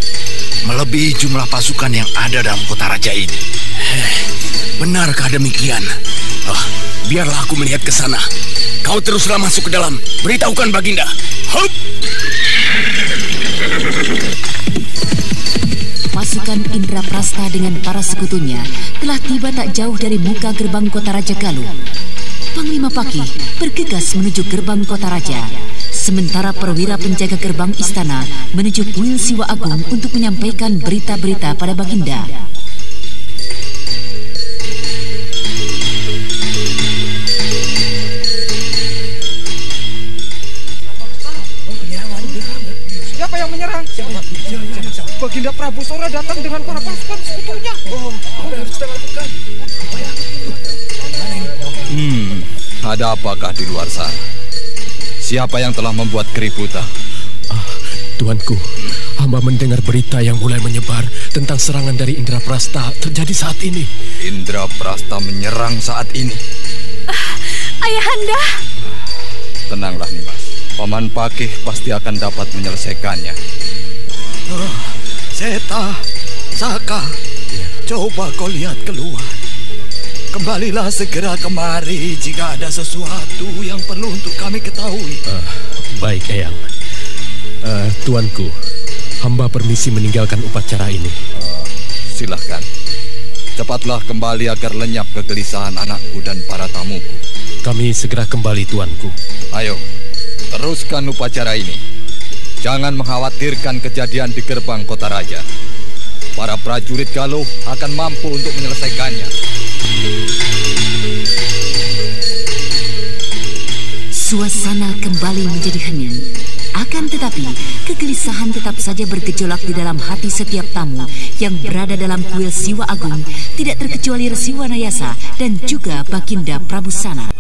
melebihi jumlah pasukan yang ada dalam kota raja ini. Benarkah demikian? Biarlah aku melihat ke sana. Kau teruslah masuk ke dalam. Beritahukan Baginda. Hup! Pasukan Indraprasta dengan para sekutunya telah tiba tak jauh dari muka gerbang kota Raja Galuh. Panglima Paki bergegas menuju gerbang kota raja, sementara perwira penjaga gerbang istana menuju kuil Siwa Agung untuk menyampaikan berita-berita pada Baginda. Siapa yang menyerang? Baginda Prabu Sora datang dengan para pasukan sekutunya. Ada apakah di luar sana? Siapa yang telah membuat keributan? Tuanku, hamba mendengar berita yang mulai menyebar tentang serangan dari Indraprasta terjadi saat ini. Indraprasta menyerang saat ini? Ayahanda. Tenanglah Nimas, Paman Pakih pasti akan dapat menyelesaikannya. Seta, Saka, coba kau lihat keluar. Kembalilah segera kemari jika ada sesuatu yang perlu untuk kami ketahui. Baik, Eyang. Tuanku, hamba permisi meninggalkan upacara ini. Silahkan. cepatlah kembali agar lenyap kegelisahan anakku dan para tamuku. Kami segera kembali, tuanku. Ayo, teruskan upacara ini. Jangan mengkhawatirkan kejadian di gerbang kota raja. Para prajurit Galuh akan mampu untuk menyelesaikannya. Suasana kembali menjadi hening. Akan tetapi, kegelisahan tetap saja bergejolak di dalam hati setiap tamu yang berada dalam kuil Siwa Agung, tidak terkecuali Resi Wanayasa dan juga Baginda Prabu Sana.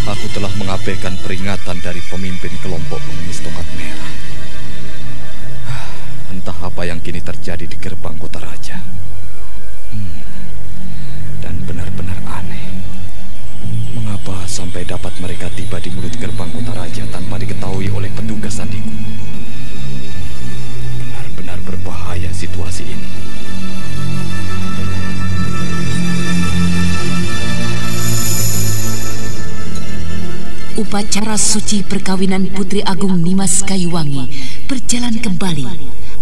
Aku telah mengabaikan peringatan dari pemimpin kelompok pengemis tongkat merah. Entah apa yang kini terjadi di gerbang kota raja. Dan benar-benar aneh. Mengapa sampai dapat mereka tiba di mulut gerbang kota raja tanpa diketahui oleh petugas sandiku? Benar-benar berbahaya situasi ini. Upacara suci perkawinan Putri Agung Nimas Kayuwangi berjalan kembali.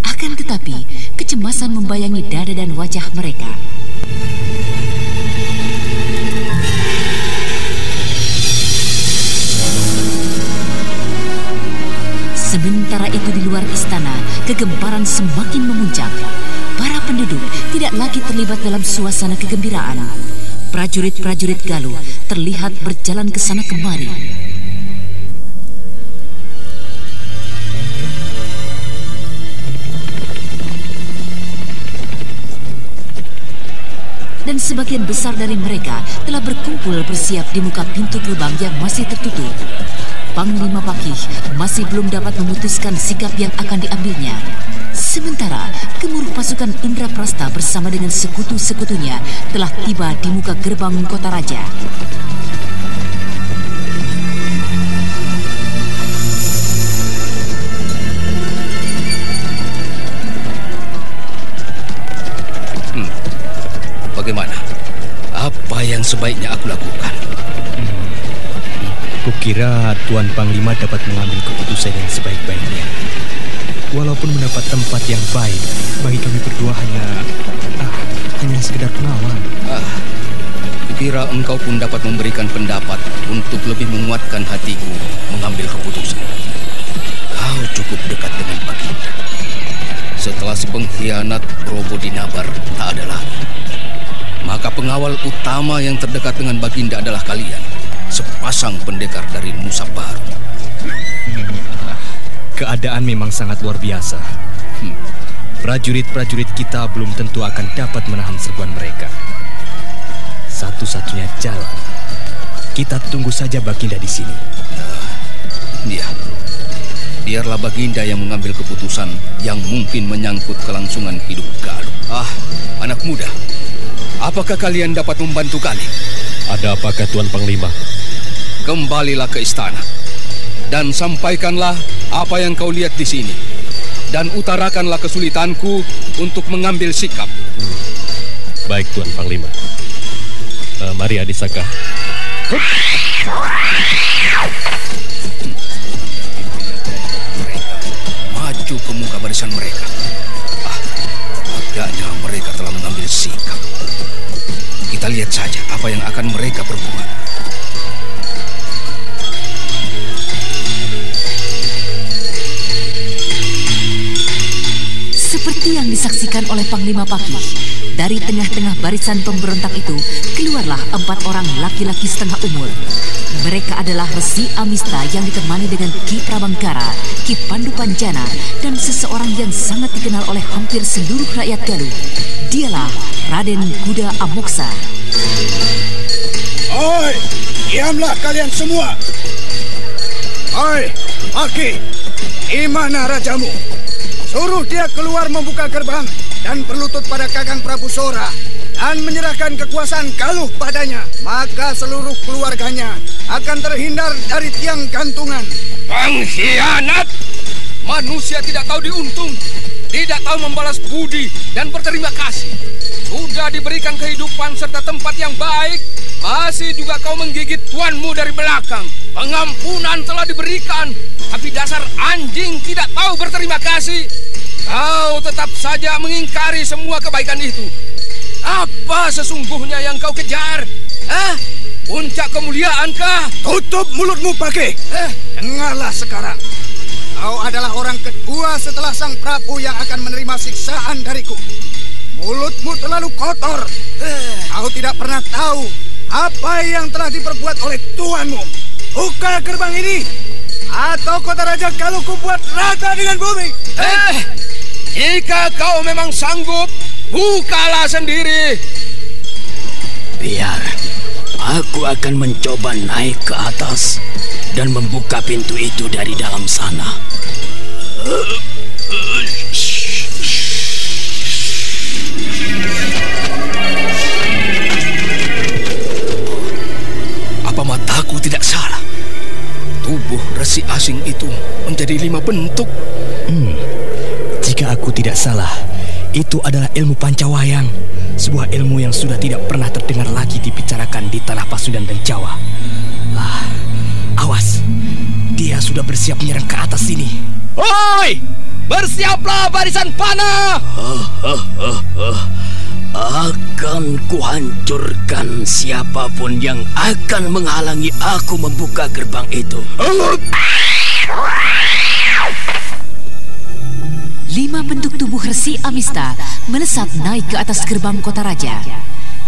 Akan tetapi, kecemasan membayangi dada dan wajah mereka. Sementara itu di luar istana, kegemparan semakin memuncak. Para penduduk tidak lagi terlibat dalam suasana kegembiraan. Prajurit-prajurit Galuh terlihat berjalan ke sana kemari. Dan sebagian besar dari mereka telah berkumpul bersiap di muka pintu gerbang yang masih tertutup. Panglima Pakih masih belum dapat memutuskan sikap yang akan diambilnya. Sementara gemuruh pasukan Indraprasta bersama dengan sekutu-sekutunya telah tiba di muka gerbang kota raja. Bagaimana? Apa yang sebaiknya aku lakukan? Kukira Tuan Panglima dapat mengambil keputusan yang sebaik-baiknya. Walaupun mendapat tempat yang baik, bagi kami berdua hanya sekedar pengawal. Kukira engkau pun dapat memberikan pendapat untuk lebih menguatkan hatiku mengambil keputusan. Kau cukup dekat dengan Baginda. Setelah si pengkhianat Robo Dinabar tak ada lagi, maka pengawal utama yang terdekat dengan Baginda adalah kalian, sepasang pendekar dari Nusa Baru. Keadaan memang sangat luar biasa. Prajurit-prajurit kita belum tentu akan dapat menahan serbuan mereka. Satu-satunya jalan, kita tunggu saja Baginda di sini. Biarlah Baginda yang mengambil keputusan yang mungkin menyangkut kelangsungan hidup Galuh. Anak muda, apakah kalian dapat membantu kami? Ada apakah Tuan Panglima? Kembalilah ke istana dan sampaikanlah apa yang kau lihat di sini, dan utarakanlah kesulitanku untuk mengambil sikap. Baik Tuan Panglima. Mari Adisaka. Maju ke muka barisan mereka. Agaknya mereka telah mengambil sikap. Kita lihat saja apa yang akan mereka perbuat. Seperti yang disaksikan oleh Panglima Pakih, dari tengah-tengah barisan pemberontak itu keluarlah 4 orang laki-laki setengah umur. Mereka adalah Resi Amista yang ditemani dengan Ki Prabangkara, Ki Pandu Panjana, dan seseorang yang sangat dikenal oleh hampir seluruh rakyat Galuh. Dialah Raden Kuda Amoksa. Oi, diamlah kalian semua. Oi, Pakih, di mana rajamu? Suruh dia keluar membuka gerbang dan berlutut pada Kakang Prabu Sora dan menyerahkan kekuasaan Galuh padanya. Maka seluruh keluarganya akan terhindar dari tiang gantungan. Pengkhianat! Manusia tidak tahu diuntung, tidak tahu membalas budi dan berterima kasih. Sudah diberikan kehidupan serta tempat yang baik, masih juga kau menggigit tuanmu dari belakang. Pengampunan telah diberikan, tapi dasar anjing tidak tahu berterima kasih. Kau tetap saja mengingkari semua kebaikan itu. Apa sesungguhnya yang kau kejar? Puncak kemuliaankah? Tutup mulutmu, Pake. Dengarlah sekarang. Kau adalah orang kedua setelah Sang Prabu yang akan menerima siksaan dariku. Mulutmu terlalu kotor. Kau tidak pernah tahu apa yang telah diperbuat oleh tuanmu. Buka gerbang ini, atau kota Raja Galuh kubuat rata dengan bumi. Jika kau memang sanggup, bukalah sendiri. Biar aku akan mencoba naik ke atas dan membuka pintu itu dari dalam sana. Apa mataku tidak salah? Tubuh resi asing itu menjadi 5 bentuk. Jika aku tidak salah, itu adalah ilmu Pancawayang, sebuah ilmu yang sudah tidak pernah terdengar lagi dibicarakan di tanah Pasundan dan Jawa. Awas, dia sudah bersiap menyerang ke atas sini. Hoi, bersiaplah barisan panah. Akan kuhancurkan siapapun yang akan menghalangi aku membuka gerbang itu. 5 bentuk tubuh Resi Amista melesat naik ke atas gerbang kota raja.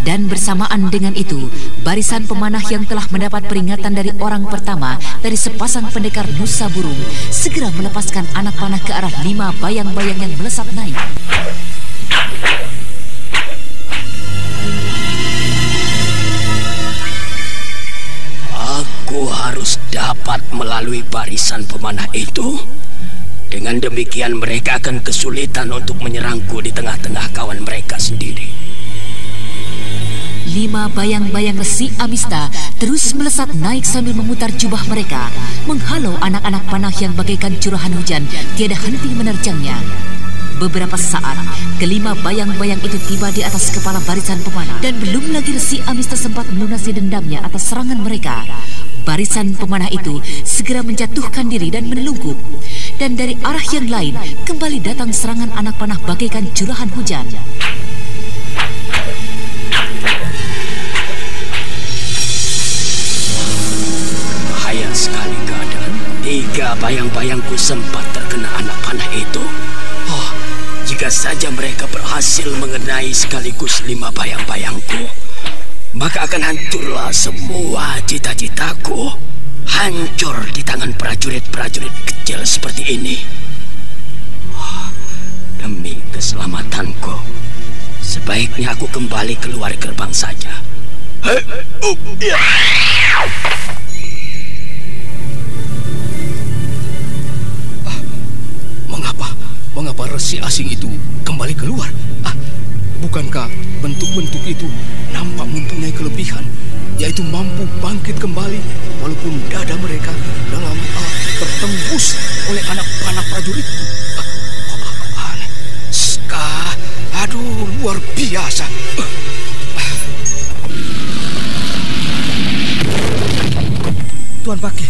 Dan bersamaan dengan itu, barisan pemanah yang telah mendapat peringatan dari orang pertama dari sepasang pendekar Nusa Burung segera melepaskan anak panah ke arah 5 bayang-bayang yang melesat naik. Aku harus dapat melalui barisan pemanah itu. Dengan demikian mereka akan kesulitan untuk menyerangku di tengah-tengah kawan mereka sendiri. 5 bayang-bayang Resi Amista terus melesat naik sambil memutar jubah mereka, menghalau anak-anak panah yang bagaikan curahan hujan tiada henti menerjangnya. Beberapa saat, kelima bayang-bayang itu tiba di atas kepala barisan pemanah, dan belum lagi Resi Amista sempat melunasi dendamnya atas serangan mereka. Barisan pemanah itu segera menjatuhkan diri dan menelungkup. Dan dari arah yang lain kembali datang serangan anak panah bagaikan curahan hujan. Bahaya sekali keadaan. 3 bayang-bayangku sempat terkena anak panah itu. Jika saja mereka berhasil mengenai sekaligus 5 bayang-bayangku, maka akan hancurlah semua cita-citaku. Hancur di tangan prajurit-prajurit kecil seperti ini. Demi keselamatanku, sebaiknya aku kembali keluar gerbang saja. Mengapa resi asing itu kembali keluar? Bukankah bentuk-bentuk itu nampak mempunyai kelebihan, yaitu mampu bangkit kembali walaupun dada mereka dalam tertembus oleh anak panah prajurit? Aduh, luar biasa. Tuan Pake,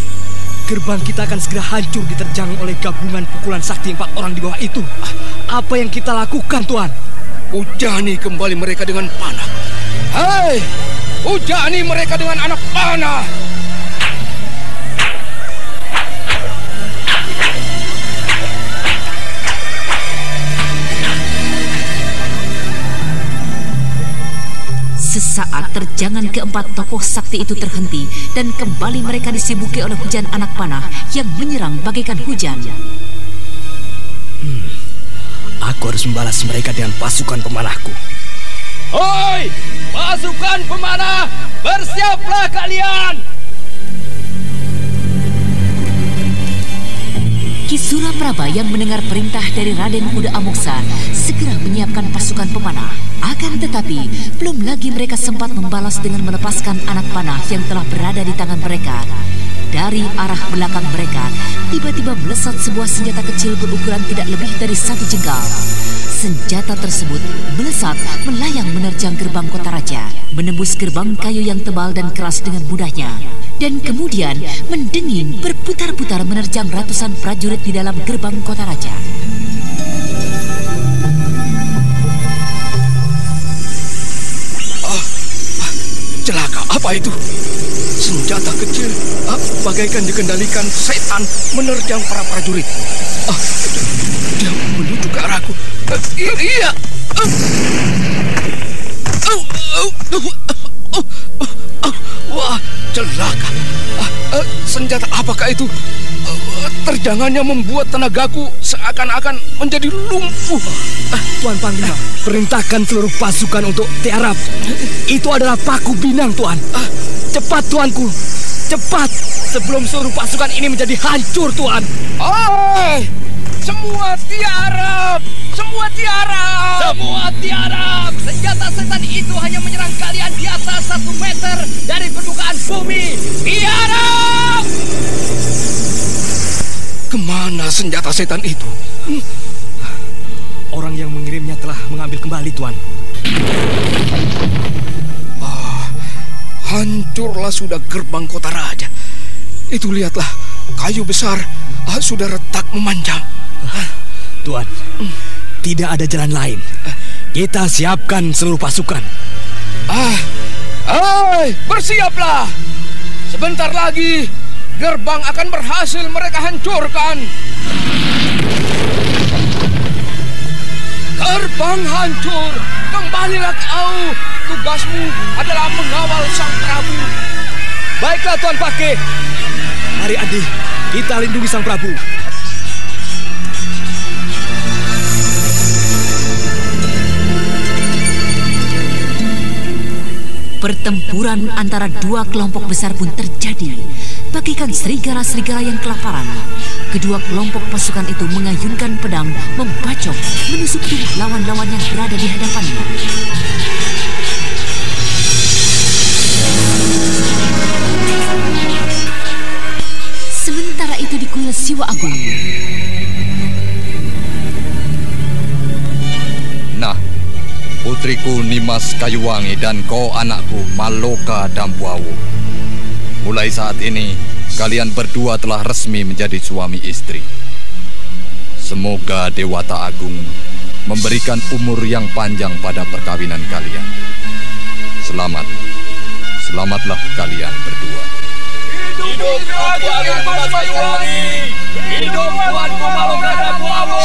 gerbang kita akan segera hancur diterjang oleh gabungan pukulan sakti 4 orang di bawah itu. Apa yang kita lakukan, Tuan? Hujani kembali mereka dengan panah. Hei, hujani mereka dengan anak panah. Sesaat terjangan keempat tokoh sakti itu terhenti dan kembali mereka disibuki oleh hujan anak panah yang menyerang bagaikan hujan. Aku harus membalas mereka dengan pasukan pemanahku. Hoi, pasukan pemanah, bersiaplah kalian! Ki Suraprabha yang mendengar perintah dari Raden Uda Amoksa segera menyiapkan pasukan pemanah. Akan tetapi, belum lagi mereka sempat membalas dengan melepaskan anak panah yang telah berada di tangan mereka. Dari arah belakang mereka, tiba-tiba melesat sebuah senjata kecil berukuran tidak lebih dari 1 jengkal. senjata tersebut melesat melayang menerjang gerbang kota raja, menembus gerbang kayu yang tebal dan keras dengan mudahnya, dan kemudian mendenging berputar-putar menerjang ratusan prajurit di dalam gerbang kota raja. Celaka, apa itu? Senjata kecil bagaikan dikendalikan setan menerjang para prajurit. Dia menuju ke arahku. Iya. Wah, celaka. Senjata apakah itu? Terjangannya membuat tenagaku seakan-akan menjadi lumpuh. Tuan Panglima, perintahkan seluruh pasukan untuk tiarap. Itu adalah paku binang, Tuan. Cepat, Tuanku. Cepat, sebelum seluruh pasukan ini menjadi hancur, Tuan. Semua tiarap! Semua tiarap! Semua tiarap! Senjata setan itu hanya menyerang kalian di atas 1 meter dari permukaan bumi. Tiarap! Kemana senjata setan itu? Orang yang mengirimnya telah mengambil kembali, Tuan. Hancurlah sudah gerbang kota raja. Itu lihatlah, kayu besar sudah retak memanjang. Tuan, tidak ada jalan lain. Kita siapkan seluruh pasukan. Bersiaplah. Sebentar lagi gerbang akan berhasil mereka hancurkan. Gerbang hancur. Kembalilah kau. Tugasmu adalah mengawal sang Prabu. Baiklah, Tuan Pake. Mari, Adi, kita lindungi sang Prabu. Pertempuran antara dua kelompok besar pun terjadi, bagaikan serigala-serigala yang kelaparan. Kedua kelompok pasukan itu mengayunkan pedang, membacok, menusuk tubuh lawan-lawan yang berada di hadapannya. Sementara itu di kuil Siwa Agung. Nah, putriku Nimas Kayuwangi dan kau anakku Maloka Dampuawu. Mulai saat ini, kalian berdua telah resmi menjadi suami istri. Semoga Dewata Agung memberikan umur yang panjang pada perkawinan kalian. Selamatlah kalian berdua. Hidup Prabu Nimas Kayuwangi! Hidup Tuanku Maloka Dampuawu!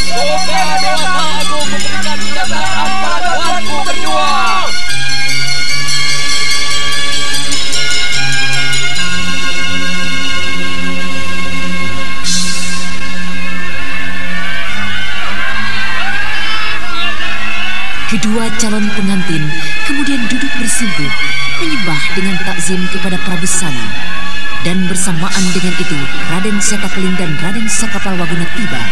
Semoga Dewata Agung memberikan kejagaan pada tuanku berdua. Kedua calon pengantin kemudian duduk bersimpuh, menyembah dengan takzim kepada Prabu Sana. Dan bersamaan dengan itu, Raden Setakeling dan Raden Sakapalwaguna tiba.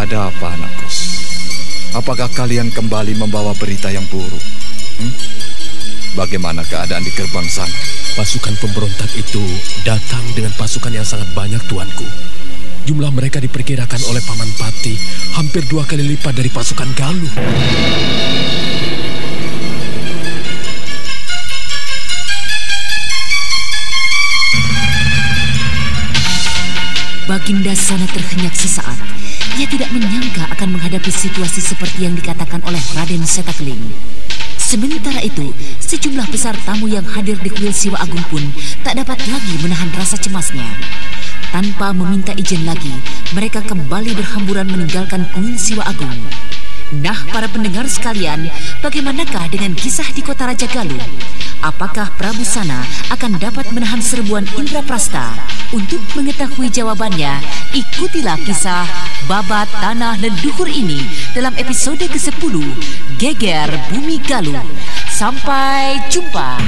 Ada apa, anakku? Apakah kalian kembali membawa berita yang buruk? Bagaimana keadaan di gerbang sana? Pasukan pemberontak itu datang dengan pasukan yang sangat banyak, tuanku. Jumlah mereka diperkirakan oleh Paman Pati hampir 2 kali lipat dari pasukan Galuh. Baginda Sana terhenyak sesaat. Ia tidak menyangka akan menghadapi situasi seperti yang dikatakan oleh Raden Setakeling. Sementara itu, sejumlah besar tamu yang hadir di kuil Siwa Agung pun tak dapat lagi menahan rasa cemasnya. Tanpa meminta izin lagi, mereka kembali berhamburan meninggalkan kuil Siwa Agung. Nah, para pendengar sekalian, bagaimanakah dengan kisah di kota Raja Galuh? Apakah Prabu Sana akan dapat menahan serbuan Indraprasta? Untuk mengetahui jawabannya, ikutilah kisah Babat Tanah Leluhur ini dalam episode ke-10, Geger Bumi Galuh. Sampai jumpa.